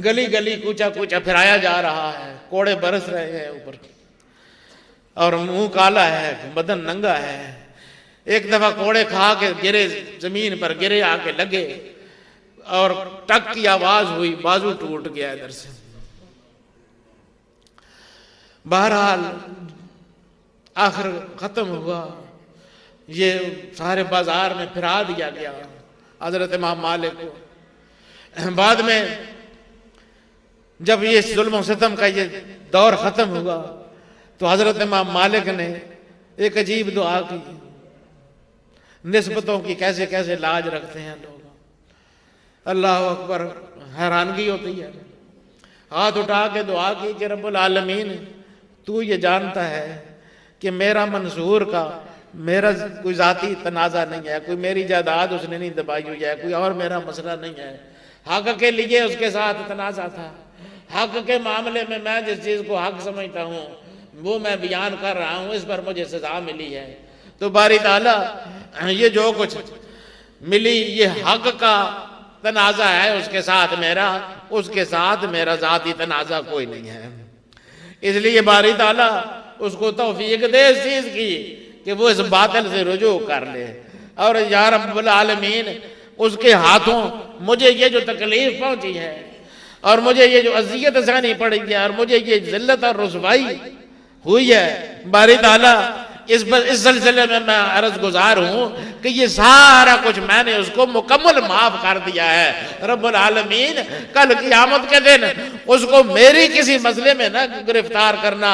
گلی گلی کوچا کوچا پھرایا جا رہا ہے، کوڑے برس رہے ہیں اوپر، اور منہ کالا ہے، بدن ننگا ہے۔ ایک دفعہ کوڑے کھا کے گرے، زمین پر گرے، آ کے لگے اور ٹک کی آواز ہوئی، بازو ٹوٹ گیا ادھر سے۔ بہرحال آخر ختم ہوا، یہ سارے بازار میں پھرا دیا گیا حضرت امام مالک کو۔ بعد میں جب یہ ظلم و ستم کا یہ دور ختم ہوا تو حضرت امام مالک نے ایک عجیب دعا کی۔ نسبتوں کی کیسے کیسے لاج رکھتے ہیں لوگ، اللہ اکبر، حیرانگی ہوتی ہے۔ ہاتھ اٹھا کے دعا کی کہ رب العالمین تو یہ جانتا ہے کہ میرا منصور کا میرا کوئی ذاتی تنازع نہیں ہے، کوئی میری جائیداد اس نے نہیں دبائی ہوئی ہے، کوئی اور میرا مسئلہ نہیں ہے، حق کے لیے اس کے ساتھ تنازع تھا، حق کے معاملے میں میں جس چیز کو حق سمجھتا ہوں وہ میں بیان کر رہا ہوں، اس پر مجھے سزا ملی ہے، تو باری تعالیٰ یہ جو کچھ ملی یہ حق کا تنازع ہے، اس کے ساتھ میرا ذاتی تنازع کوئی نہیں ہے، اس لیے باری تعالیٰ اس کو توفیق دے اس چیز کی کہ وہ اس باطل سے رجوع کر لے، اور یا رب العالمین اس کے ہاتھوں مجھے یہ جو تکلیف پہنچی ہے اور مجھے یہ جو اذیت سہنی پڑی ہے اور مجھے یہ ذلت اور رسوائی ہوئی ہے، باری تعالیٰ اس سلسلے میں میں عرض گزار ہوں کہ یہ سارا کچھ میں نے اس کو مکمل معاف کر دیا ہے رب العالمین۔ کل قیامت کے دن اس کو میری کسی مسئلے میں نہ گرفتار کرنا،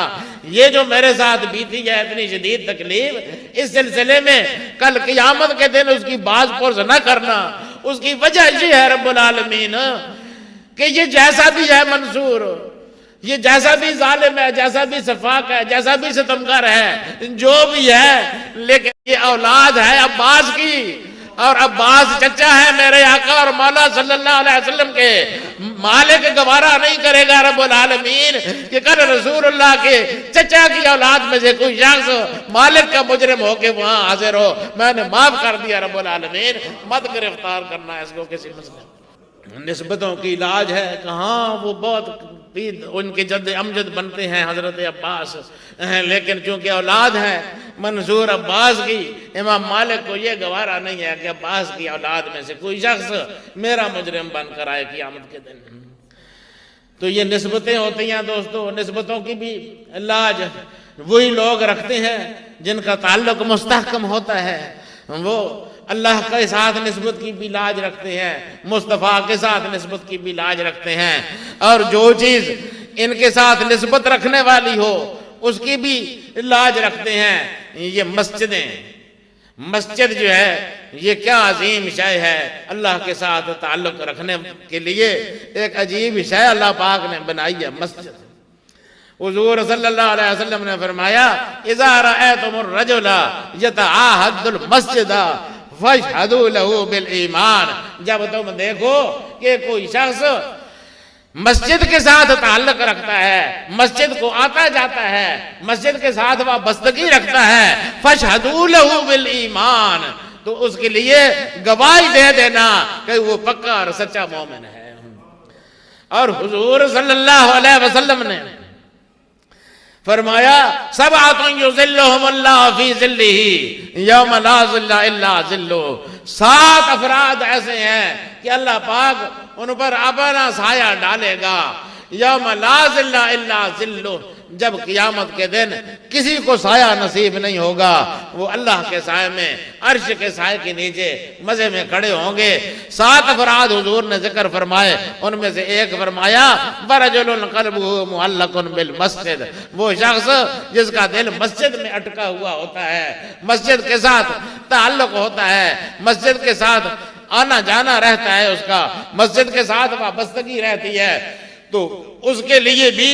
یہ جو میرے ساتھ بیتی ہے اتنی شدید تکلیف، اس سلسلے میں کل قیامت کے دن اس کی باز پرس نہ کرنا۔ اس کی وجہ یہ ہے رب العالمین کہ یہ جیسا بھی ہے منصور، یہ جیسا بھی ظالم ہے، جیسا بھی سفاک ہے، جیسا بھی ستمگر ہے، جو بھی ہے، لیکن یہ اولاد ہے عباس کی، اور عباس چچا ہے میرے آقا اور مولا صلی اللہ علیہ وسلم کے۔ مالک گوارا نہیں کرے گا رب العالمین کہ کل رسول اللہ کے چچا کی اولاد میں سے کوئی شخص مالک کا مجرم ہو کے وہاں حاضر ہو۔ میں نے معاف کر دیا رب العالمین، مت گرفتار کرنا ہے اس کو کسی مسئلے میں۔ نسبتوں کی علاج ہے، کہاں وہ بہت ان کے جد امجد بنتے ہیں حضرت عباس، لیکن چونکہ اولاد ہے منصور عباس کی، امام مالک کو یہ گوارا نہیں ہے کہ عباس کی اولاد میں سے کوئی شخص میرا مجرم بن کر آئے قیامت کے دن۔ تو یہ نسبتیں ہوتی ہیں دوستو، نسبتوں کی بھی علاج وہی لوگ رکھتے ہیں جن کا تعلق مستحکم ہوتا ہے، وہ اللہ کے ساتھ نسبت کی بھی لاج رکھتے ہیں، مصطفیٰ کے ساتھ نسبت کی بھی لاج رکھتے ہیں، اور جو چیز ان کے ساتھ نسبت رکھنے والی ہو اس کی بھی لاج رکھتے ہیں۔ یہ مسجد جو ہے یہ کیا عظیم شے ہے، اللہ کے ساتھ تعلق رکھنے کے لیے ایک عجیب شے اللہ پاک نے بنائی ہے مسجد۔ حضور صلی اللہ علیہ وسلم نے فرمایا اذا رأیتم الرجل یتعاہد المسجد فاشہدوا لہ بالایمان، جب تم دیکھو کہ کوئی شخص مسجد کے ساتھ تعلق رکھتا ہے، مسجد کو آتا جاتا ہے، مسجد کے ساتھ وابستگی رکھتا ہے، فاشہدوا لہ بالایمان، تو اس کے لیے گواہی دے دینا کہ وہ پکا اور سچا مومن ہے۔ اور حضور صلی اللہ علیہ وسلم نے فرمایا سبعۃ یظلھم اللہ فی ظلہ یوم لا ظل الا ظلہ، 7 افراد ایسے ہیں کہ اللہ پاک ان پر اپنا سایہ ڈالے گا یوم لا ظل الا ظلہ، جب قیامت کے دن کسی کو سایہ نصیب نہیں ہوگا، وہ اللہ کے سائے میں عرش کے سائے کے نیچے مزے میں کھڑے ہوں گے۔ 7 افراد حضور نے ذکر فرمائے، ان میں سے ایک فرمایا وَرَجُلٌ قَلْبُهُ مُعَلَّقٌ بِالْمَسْجِدِ، وہ شخص جس کا دل مسجد میں اٹکا ہوا ہوتا ہے، مسجد کے ساتھ تعلق ہوتا ہے، مسجد کے ساتھ آنا جانا رہتا ہے، اس کا مسجد کے ساتھ وابستگی رہتی ہے، تو اس کے لیے بھی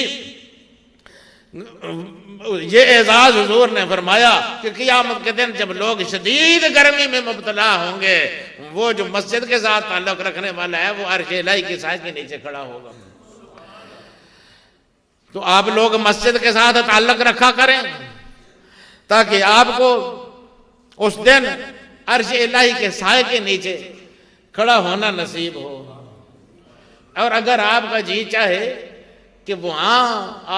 یہ اعزاز حضور نے فرمایا کہ قیامت کے دن جب لوگ شدید گرمی میں مبتلا ہوں گے، وہ جو مسجد کے ساتھ تعلق رکھنے والا ہے وہ عرش الہی کے سائے کے نیچے کھڑا ہوگا۔ تو آپ لوگ مسجد کے ساتھ تعلق رکھا کریں تاکہ آپ کو اس دن عرش الہی کے سائے کے نیچے کھڑا ہونا نصیب ہو۔ اور اگر آپ کا جی چاہے کہ وہاں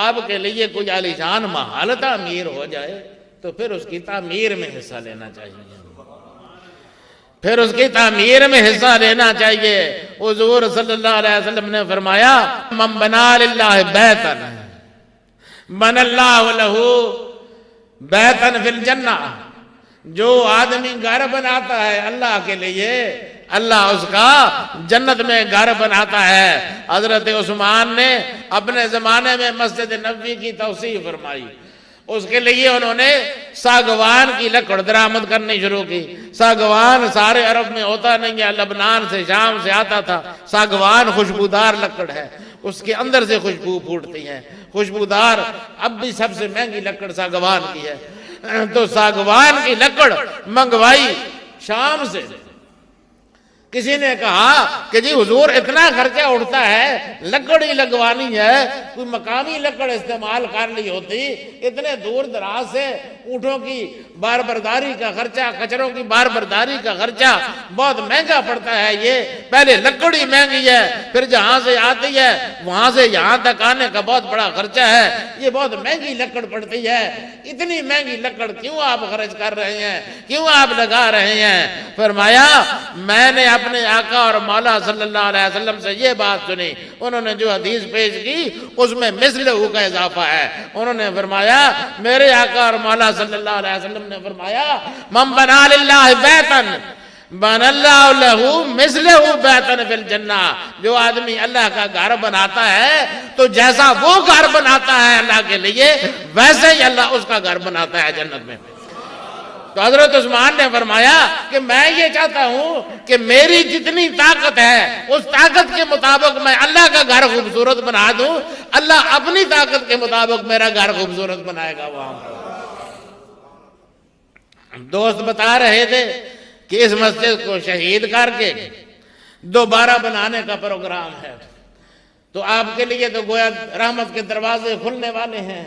آپ کے لیے کوئی عالیشان محل تعمیر ہو جائے تو پھر اس کی تعمیر میں حصہ لینا چاہیے، پھر اس کی تعمیر میں حصہ لینا چاہیے۔ حضور صلی اللہ علیہ وسلم نے فرمایا من بنا للہ بیتا بنى اللہ لہ بیتا فی الجنہ، جو آدمی گھر بناتا ہے اللہ کے لیے اللہ اس کا جنت میں گھر بناتا ہے۔ حضرت عثمان نے اپنے زمانے میں مسجد نبوی کی توسیع فرمائی، اس کے لیے انہوں نے ساگوان کی لکڑ درآمد کرنی شروع کی۔ ساگوان سارے عرب میں ہوتا نہیں ہے، لبنان سے شام سے آتا تھا۔ ساگوان خوشبودار لکڑ ہے، اس کے اندر سے خوشبو پھوٹتی ہے، خوشبودار، اب بھی سب سے مہنگی لکڑ ساگوان کی ہے۔ تو ساگوان کی لکڑ منگوائی شام سے۔ کسی نے کہا کہ جی حضور اتنا خرچہ اٹھتا ہے، لکڑ ہی لگوانی ہے، کوئی مقامی لکڑ استعمال کر لی ہوتی، اتنے دور دراز سے اونٹوں کی بار برداری کا خرچہ، کچروں کی بار برداری کا خرچہ بہت مہنگا پڑتا ہے۔ یہ پہلے لکڑ ہی مہنگی ہے، پھر جہاں سے آتی ہے وہاں سے یہاں تک آنے کا بہت بڑا خرچہ ہے، یہ بہت مہنگی لکڑ پڑتی ہے، اتنی مہنگی لکڑ کیوں آپ خرچ کر رہے ہیں، کیوں آپ لگا رہے ہیں؟ فرمایا میں نے اپنے آقا اور مولا صلی اللہ علیہ وسلم سے یہ بات سنی، انہوں نے جو حدیث پیش کی اس میں مثلہ کا اضافہ ہے. انہوں نے فرمایا میرے آقا اور مولا صلی اللہ علیہ وسلم نے فرمایا من بنا للہ بیتن بن اللہ لہ مثلہ بیتن فی الجنہ، جو آدمی اللہ کا گھر بناتا ہے تو جیسا وہ گھر بناتا ہے اللہ کے لیے ویسے ہی اللہ اس کا گھر بناتا ہے جنت میں. تو حضرت عثمان نے فرمایا کہ میں یہ چاہتا ہوں کہ میری جتنی طاقت ہے اس طاقت کے مطابق میں اللہ کا گھر خوبصورت بنا دوں، اللہ اپنی طاقت کے مطابق میرا گھر خوبصورت بنائے گا. وہاں دوست بتا رہے تھے کہ اس مسجد کو شہید کر کے دوبارہ بنانے کا پروگرام ہے، تو آپ کے لیے تو گویا رحمت کے دروازے کھلنے والے ہیں.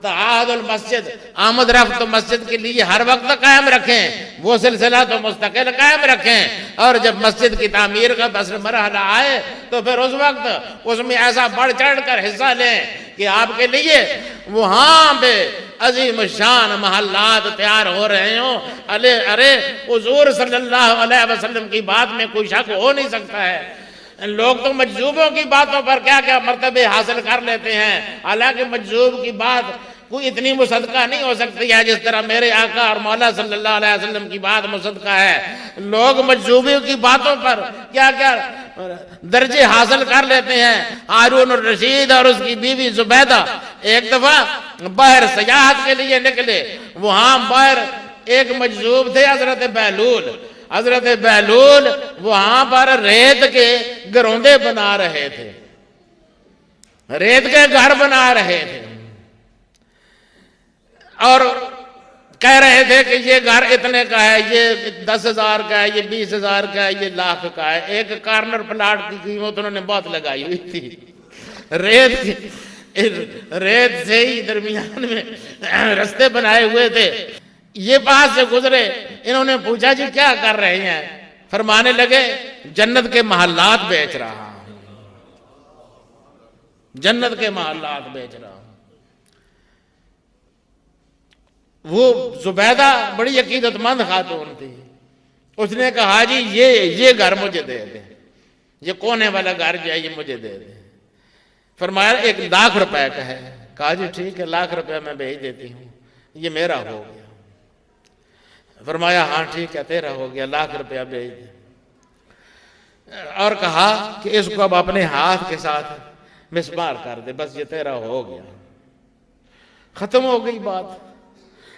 تعاہد المسجد، آمد رفت مسجد کے لیے ہر وقت قائم رکھیں، وہ سلسلہ تو مستقل قائم رکھیں، اور جب مسجد کی تعمیر کا بس مرحلہ آئے تو پھر اس وقت اس میں ایسا بڑھ چڑھ کر حصہ لیں کہ آپ کے لیے وہاں پہ عظیم الشان محلات تیار ہو رہے ہوں. ارے حضور صلی اللہ علیہ وسلم کی بات میں کوئی شک ہو نہیں سکتا ہے. لوگ تو مجذوبوں کی باتوں پر کیا کیا مرتبے حاصل کر لیتے ہیں، حالانکہ مجذوب کی بات کوئی اتنی مصدقہ نہیں ہو سکتی ہے جس طرح میرے آقا اور مولا صلی اللہ علیہ وسلم کی بات مصدقہ ہے. لوگ مجذوبوں کی باتوں پر کیا کیا درجے حاصل کر لیتے ہیں. ہارون الرشید اور اس کی بیوی زبیدہ ایک دفعہ باہر سیاحت کے لیے نکلے. وہاں باہر ایک مجذوب تھے حضرت بہلول. حضرت بہلول وہاں پر ریت کے گروندے بنا رہے تھے، ریت کے گھر بنا رہے تھے، اور کہہ رہے تھے کہ یہ گھر اتنے کا ہے، یہ 10,000 کا ہے، یہ 20,000 کا ہے، یہ لاکھ کا ہے. ایک کارنر پلاٹ کی قیمت انہوں نے بہت لگائی ہوئی تھی. ریت سے ہی درمیان میں رستے بنائے ہوئے تھے. یہ پاس سے گزرے، انہوں نے پوچھا جی کیا کر رہے ہیں؟ فرمانے لگے جنت کے محلات بیچ رہا ہوں، جنت کے محلات بیچ رہا ہوں. وہ زبیدہ بڑی عقیدت مند خاتون تھی. اس نے کہا جی یہ گھر مجھے دے دیں، یہ کونے والا گھر جو ہے یہ مجھے دے دیں. فرمایا 1,00,000 روپے کا ہے. کہا جی ٹھیک ہے 1,00,000 روپے میں بھیج دیتی ہوں، یہ میرا ہو گیا. فرمایا ہاں ٹھیک ہے تیرا ہو گیا، 1,00,000 روپیہ بھیج دے. اور کہا کہ اس کو اب اپنے ہاتھ کے ساتھ مسمار کر دے، بس یہ تیرا ہو گیا. ختم ہو گئی بات.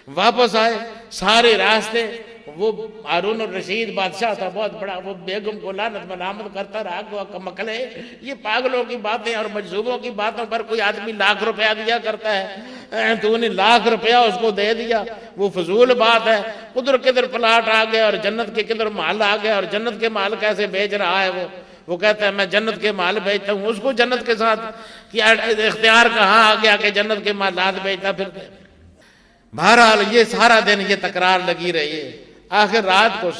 واپس آئے، سارے راستے وہ ہارون الرشید بادشاہ تھا بہت بڑا، وہ بیگم کو لعنت ملامت کرتا رہا کہ مکلے یہ پاگلوں کی باتیں اور مجذوبوں کی باتوں پر کوئی آدمی 1,00,000 روپیہ دیا کرتا ہے، تو نے 1,00,000 روپیہ اس کو دے دیا، وہ فضول بات ہے. ادھر کدھر پلاٹ آ گیا اور جنت کے کدھر محل آ گیا، اور جنت کے محل کیسے بیچ رہا ہے وہ کہتا ہے میں جنت کے محل بیچتا ہوں. اس کو جنت کے ساتھ کیا اختیار کہاں آ گیا کہ جنت کے محلات بیچتا پھرتا. بہرحال یہ سارا دن یہ تکرار لگی رہی ہے. آخر رات کو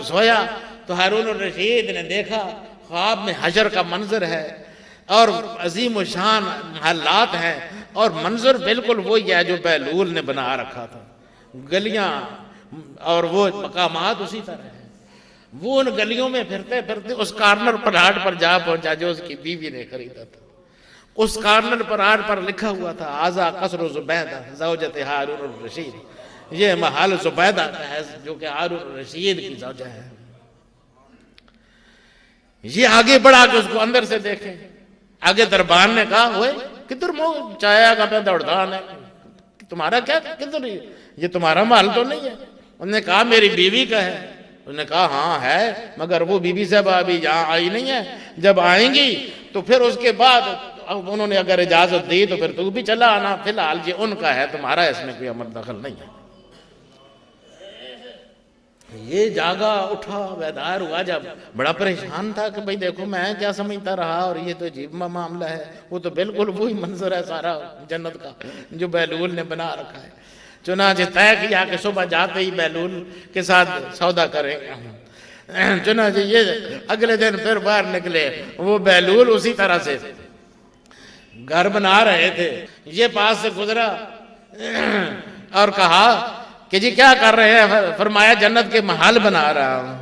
سویا تو ہارون الرشید نے دیکھا خواب میں حشر کا منظر ہے اور عظیم و شان محلات ہیں، اور منظر بالکل وہی ہے جو بہلول نے بنا رکھا تھا. گلیاں اور وہ مقامات اسی طرح ہیں. وہ ان گلیوں میں پھرتے پھرتے اس کارنر پلاٹ پر جا پہنچا جو اس کی بیوی نے خریدا تھا. اس کارنر پلاٹ پر لکھا ہوا تھا آزا قصر زبیدہ زوجت ہارون الرشید، یہ محل زبیدہ کا ہے جو کہ ہارون الرشید کی زوجہ ہے. یہ آگے بڑھا کے اس کو اندر سے دیکھیں. آگے دربان نے کہا ہوئے کدھر منہ چایا کا پہ دوڑدان ہے، تمہارا کیا کدھر، یہ تمہارا محل تو نہیں ہے. انہوں نے کہا میری بیوی کا ہے. انہوں نے کہا ہاں ہے، مگر وہ بیوی صاحب ابھی یہاں آئی نہیں ہے، جب آئیں گی تو پھر اس کے بعد انہوں نے اگر اجازت دی تو پھر تو بھی چلا آنا. فی الحال یہ ان کا ہے، تمہارا اس میں کوئی عمل دخل نہیں ہے. یہ جاگا اٹھا بیدار ہوا، جب بڑا پریشان تھا کہ بھئی دیکھو میں کیا سمجھتا رہا اور یہ تو عجیب معاملہ ہے. وہ تو بالکل وہی منظر ہے سارا جنت کا جو بہلول نے بنا رکھا ہے. چنانچہ طے کیا کہ صبح جاتے ہی بہلول کے ساتھ سودا کریں گے. چنانچہ یہ اگلے دن پھر باہر نکلے. وہ بہلول اسی طرح سے گھر بنا رہے تھے. یہ پاس سے گزرا اور کہا کہ جی کیا کر رہے ہیں؟ فرمایا جنت کے محل بنا رہا ہوں.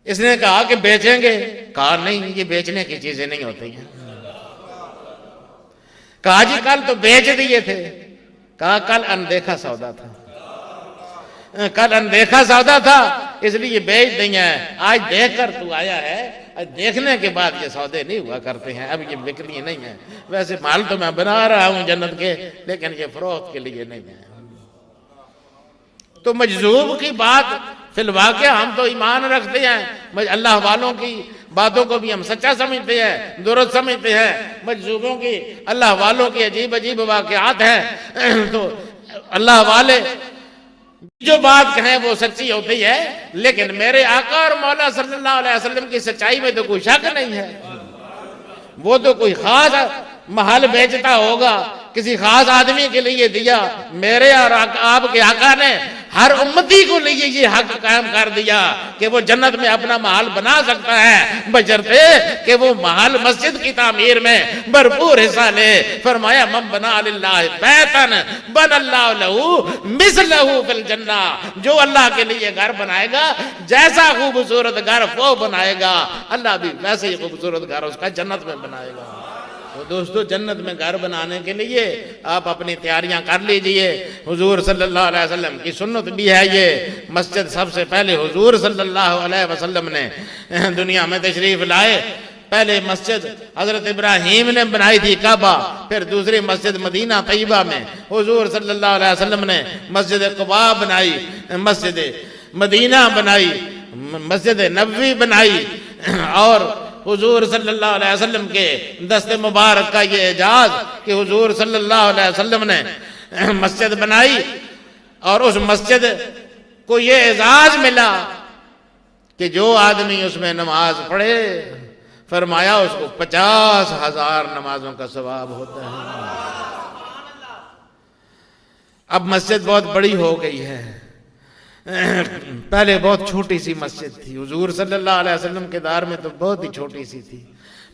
اس نے کہا کہ بیچیں گے؟ کہا نہیں، یہ بیچنے کی چیزیں نہیں ہوتی ہیں۔ کہا جی کل تو بیچ دیے تھے۔ کہا کل اندیکھا سودا تھا، کل اندیکھا سودا تھا اس لیے بیچ دیں ہیں۔ آج دیکھ کر تو آیا ہے، آج دیکھنے کے بعد یہ سودے نہیں ہوا کرتے ہیں، اب یہ بکری نہیں ہے۔ ویسے مال تو میں بنا رہا ہوں جنت کے، لیکن یہ فروخت کے لیے نہیں ہے۔ تو مجذوب کی بات فی الواقع ہم تو ایمان رکھتے ہیں، اللہ والوں کی باتوں کو بھی ہم سچا سمجھتے ہیں، درست سمجھتے ہیں۔ مجذوبوں کی، اللہ والوں کی عجیب عجیب واقعات ہیں، تو اللہ والے جو بات کہیں وہ سچی ہوتی ہے، لیکن میرے آقا اور مولا صلی اللہ علیہ وسلم کی سچائی میں تو کوئی شک نہیں ہے۔ وہ تو کوئی خاص محل بیچتا ہوگا، کسی خاص آدمی کے لیے دیا۔ میرے اور آپ کے آقا نے ہر امتی کو لیے یہ حق قائم کر دیا کہ وہ جنت میں اپنا محل بنا سکتا ہے، بشرطے کہ وہ محل مسجد کی تعمیر میں بھرپور حصہ لے۔ فرمایا من بنا للہ بیتن بن اللہ لہو مثلہ فی الجنہ، جو اللہ کے لیے گھر بنائے گا جیسا خوبصورت گھر وہ بنائے گا، اللہ بھی ویسے ہی خوبصورت گھر اس کا جنت میں بنائے گا۔ تو دوستو جنت میں گھر بنانے کے لیے آپ اپنی تیاریاں کر لیجئے۔ حضور صلی اللہ علیہ وسلم کی سنت بھی ہے یہ۔ مسجد سب سے پہلے حضور صلی اللہ علیہ وسلم نے دنیا میں تشریف لائے۔ پہلے مسجد حضرت ابراہیم نے بنائی تھی کعبہ، پھر دوسری مسجد مدینہ طیبہ میں حضور صلی اللہ علیہ وسلم نے مسجد قباء بنائی، مسجد مدینہ بنائی، مسجد نبوی بنائی، اور حضور صلی اللہ علیہ وسلم کے دست مبارک کا یہ اعجاز کہ حضور صلی اللہ علیہ وسلم نے مسجد بنائی، اور اس مسجد کو یہ اعزاز ملا کہ جو آدمی اس میں نماز پڑھے، فرمایا اس کو 50,000 نمازوں کا ثواب ہوتا ہے۔ اب مسجد بہت بڑی ہو گئی ہے، پہلے بہت چھوٹی سی مسجد تھی، حضور صلی اللہ علیہ وسلم کے دور میں تو بہت ہی چھوٹی سی تھی،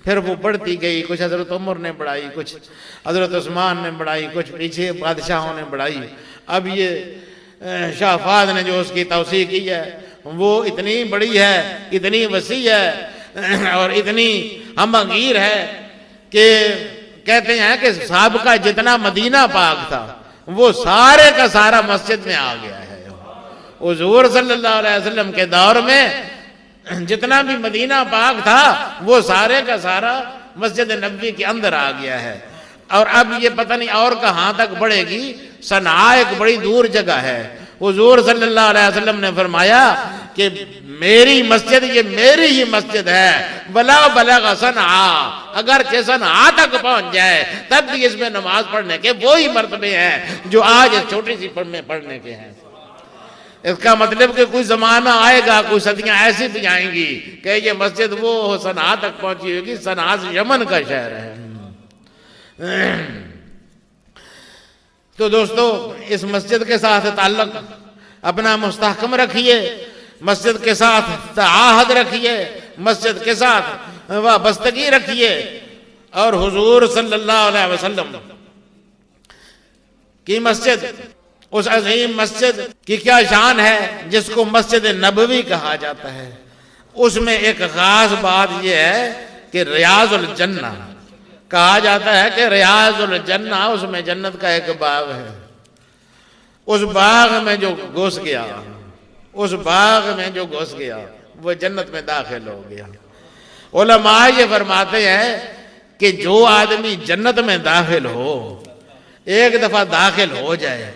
پھر وہ بڑھتی گئی، کچھ حضرت عمر نے بڑھائی، کچھ حضرت عثمان نے بڑھائی، کچھ پیچھے بادشاہوں نے بڑھائی۔ اب یہ شاہ فہد نے جو اس کی توسیع کی ہے وہ اتنی بڑی ہے، اتنی وسیع ہے اور اتنی ہمگیر ہے کہ کہتے ہیں کہ سابقہ جتنا مدینہ پاک تھا وہ سارے کا سارا مسجد میں آ گیا ہے۔ حضور صلی اللہ علیہ وسلم کے دور میں جتنا بھی مدینہ پاک تھا وہ سارے کا سارا مسجد نبوی کے اندر آ گیا ہے۔ اور اب یہ پتہ نہیں اور کہاں تک بڑھے گی، صنعاء ایک بڑی دور جگہ ہے۔ حضور صلی اللہ علیہ وسلم نے فرمایا کہ میری مسجد یہ میری ہی مسجد ہے، ولا بلغ صنعاء، اگرچہ صنعاء تک پہنچ جائے تب بھی اس میں نماز پڑھنے کے وہی مرتبے ہیں جو آج اس چھوٹی سی پڑھنے کے ہیں۔ اس کا مطلب کہ کوئی زمانہ آئے گا، کوئی صدیاں ایسی بھی آئیں گی کہ یہ مسجد وہ صنعاء تک پہنچی ہوگی۔ صنعاء یمن کا شہر ہے۔ تو دوستو اس مسجد کے ساتھ تعلق اپنا مستحکم رکھیے، مسجد کے ساتھ تعاہد رکھیے، مسجد کے ساتھ وابستگی رکھیے، اور حضور صلی اللہ علیہ وسلم کی مسجد، اس عظیم مسجد کی کیا شان ہے جس کو مسجد نبوی کہا جاتا ہے۔ اس میں ایک خاص بات یہ ہے کہ ریاض الجنہ کہا جاتا ہے، کہ ریاض الجنہ، اس میں جنت کا ایک باغ ہے۔ اس باغ میں جو گھس گیا، اس باغ میں جو گھس گیا وہ جنت میں داخل ہو گیا۔ علماء یہ فرماتے ہیں کہ جو آدمی جنت میں داخل ہو، ایک دفعہ داخل ہو جائے،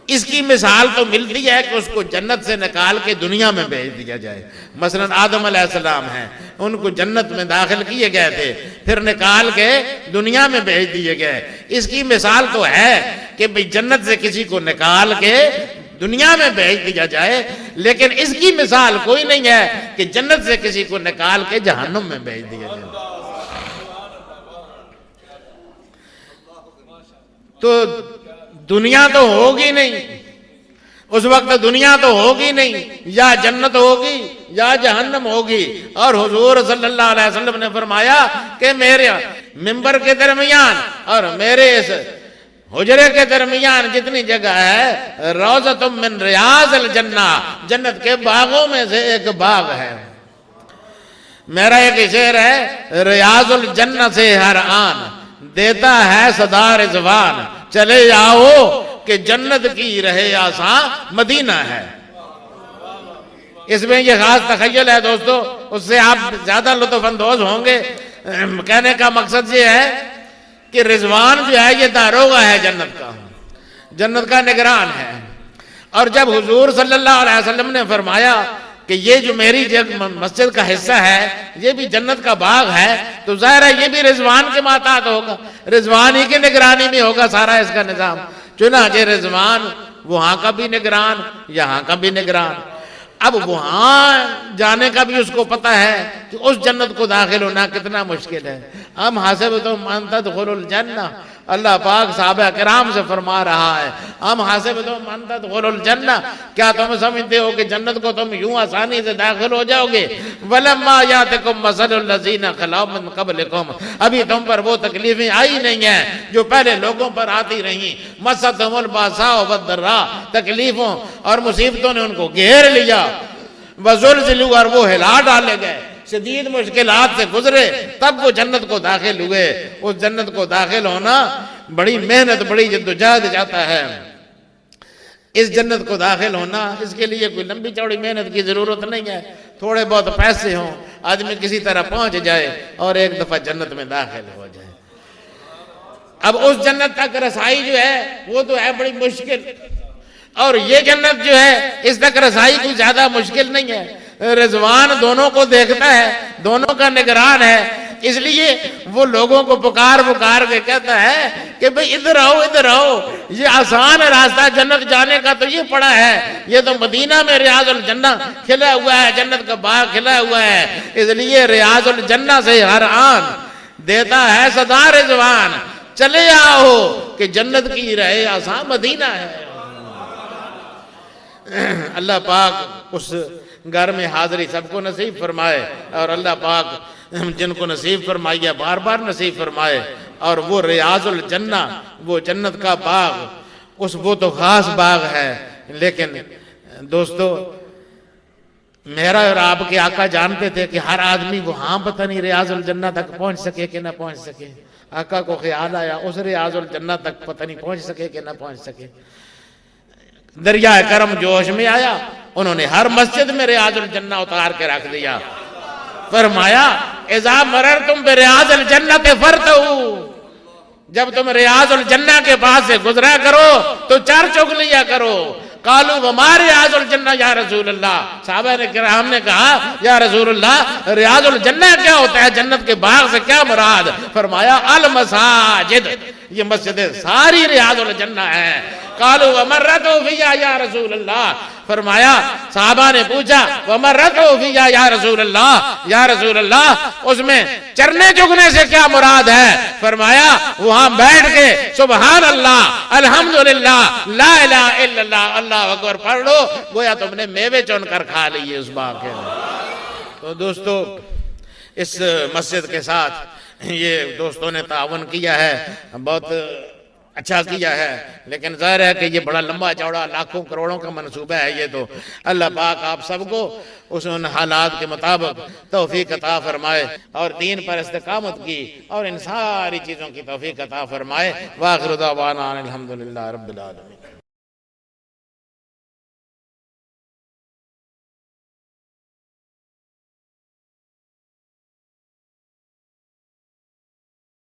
اس کی مثال تو ملتی ہے کہ اس کو جنت سے نکال کے دنیا میں بھیج دیا جائے۔ مثلا آدم علیہ السلام ہیں، ان کو جنت میں داخل کیے گئے تھے، پھر نکال کے دنیا میں بھیج دیے گئے۔ اس کی مثال تو ہے کہ بھئی جنت سے کسی کو نکال کے دنیا میں بھیج دیا جائے، لیکن اس کی مثال کوئی نہیں ہے کہ جنت سے کسی کو نکال کے جہنم میں بھیج دیا جائے۔ تو دنیا تو ہوگی نہیں، اس وقت دنیا تو ہوگی نہیں، یا جنت ہوگی یا جہنم ہوگی۔ اور حضور صلی اللہ علیہ وسلم نے فرمایا کہ میرے ممبر کے درمیان اور میرے اس حجرے کے درمیان جتنی جگہ ہے، روضۃ من ریاض الجنہ، جنت کے باغوں میں سے ایک باغ ہے۔ میرا ایک شعر ہے، ریاض الجنہ سے ہر آن دیتا ہے صدا رضوان، چلے جاؤ کہ جنت کی رہے آسان مدینہ ہے۔ اس میں یہ خاص تخیل ہے دوستو، اس سے آپ زیادہ لطف اندوز ہوں گے۔ کہنے کا مقصد یہ ہے کہ رضوان جو ہے یہ داروغہ ہے جنت کا، جنت کا نگران ہے۔ اور جب حضور صلی اللہ علیہ وسلم نے فرمایا کہ یہ جو میری مسجد کا حصہ ہے یہ بھی جنت کا باغ ہے، تو ظاہر ہے یہ بھی رضوان کے ماتحت ہوگا، رضوان ہی کی نگرانی میں ہوگا سارا اس کا نظام۔ چنانچہ رضوان وہاں کا بھی نگران، یہاں کا بھی نگران۔ اب وہاں جانے کا بھی اس کو پتہ ہے کہ اس جنت کو داخل ہونا کتنا مشکل ہے۔ ام حسبتم ان تدخلوا الجنہ، اللہ پاک صحابہ کرام سے فرما رہا ہے، ام حسبتم ان تدخلوا الجنہ، کیا تم سمجھتے ہو کہ جنت کو تم یوں آسانی سے داخل ہو جاؤ گے؟ ولما یاتکم مثل الذین خلو من قبلکم، ابھی تم پر وہ تکلیفیں آئی نہیں ہیں جو پہلے لوگوں پر آتی رہیں۔ مستهم الباساء والضراء، تکلیفوں اور مصیبتوں نے ان کو گھیر لیا۔ وزلزلوا، اور وہ ہلا ڈالے گئے، شدید مشکلات سے گزرے، تب وہ جنت کو داخل ہوئے۔ اس جنت کو داخل ہونا بڑی محنت، بڑی جدوجہد جاتا ہے۔ اس جنت کو داخل ہونا، اس کے لیے کوئی لمبی چوڑی محنت کی ضرورت نہیں ہے، تھوڑے بہت پیسے ہوں، آدمی کسی طرح پہنچ جائے اور ایک دفعہ جنت میں داخل ہو جائے۔ اب اس جنت تک رسائی جو ہے وہ تو ہے بڑی مشکل، اور یہ جنت جو ہے اس تک رسائی کوئی زیادہ مشکل نہیں ہے۔ رضوان دونوں کو دیکھتا ہے، دونوں کا نگران ہے، اس لیے وہ لوگوں کو پکار کے کہتا ہے کہ بھئی ادھر آؤ، ادھر آؤ، یہ آسان راستہ جنت جانے کا تو یہ پڑا ہے، یہ تو مدینہ میں ریاض الجنہ کھلا ہوا ہے، جنت کا باغ کھلا ہوا ہے۔ اس لیے ریاض الجنہ سے ہر آن دیتا ہے صدا رضوان، چلے آؤ کہ جنت کی رہے آسان مدینہ ہے۔ اللہ پاک اس گھر میں حاضری سب کو نصیب فرمائے، اور اللہ پاک جن کو نصیب فرمائیے بار بار نصیب فرمائے۔ اور وہ ریاض الجنہ، وہ جنت کا باغ، وہ تو خاص باغ ہے، لیکن دوستو میرا اور آپ کے آقا جانتے تھے کہ ہر آدمی وہاں پتہ نہیں ریاض الجنہ تک پہنچ سکے کہ نہ پہنچ سکے۔ آقا کو خیال آیا اس ریاض الجنہ تک پتہ نہیں پہنچ سکے کہ نہ پہنچ سکے۔ دریائے کرم جوش میں آیا، انہوں نے ہر مسجد میں ریاض الجنہ اتار کے رکھ دیا۔ فرمایا اذا مررتم بریاض الجنہ فرتعوا، جب تم ریاض الجنہ کے پاس سے گزرا کرو تو چار چوک لیا کرو۔ قالوا وما ریاض الجنہ یا رسول اللہ، صحابہ نے کرام نے کہا یا رسول اللہ ریاض الجنہ کیا ہوتا ہے، جنت کے باغ سے کیا مراد؟ فرمایا المساجد، یہ مسجدیں ساری ریاض الجنہ ہیں۔ قالوا ومرتوا فیہا یا رسول اللہ، فرمایا صحابہ نے پوچھا ومرتوا فیہا یا رسول اللہ، یا رسول اللہ اس میں چرنے چگنے سے کیا مراد ہے؟ فرمایا وہاں بیٹھ کے سبحان اللہ، الحمدللہ، لا الہ الا اللہ، اللہ اکبر پڑھ لو، گویا تم نے میوے چن کر کھا لیے اس باغ کے۔ تو دوستو اس مسجد کے ساتھ یہ دوستوں نے تعاون کیا ہے، بہت اچھا کیا ہے، لیکن ظاہر ہے کہ یہ بڑا لمبا چوڑا لاکھوں کروڑوں کا منصوبہ ہے۔ یہ تو اللہ پاک آپ سب کو اس ان حالات کے مطابق توفیق عطا فرمائے اور دین پر استقامت کی اور ان ساری چیزوں کی توفیق عطا فرمائے۔ وآخر دعوانا الحمدللہ رب العالمین۔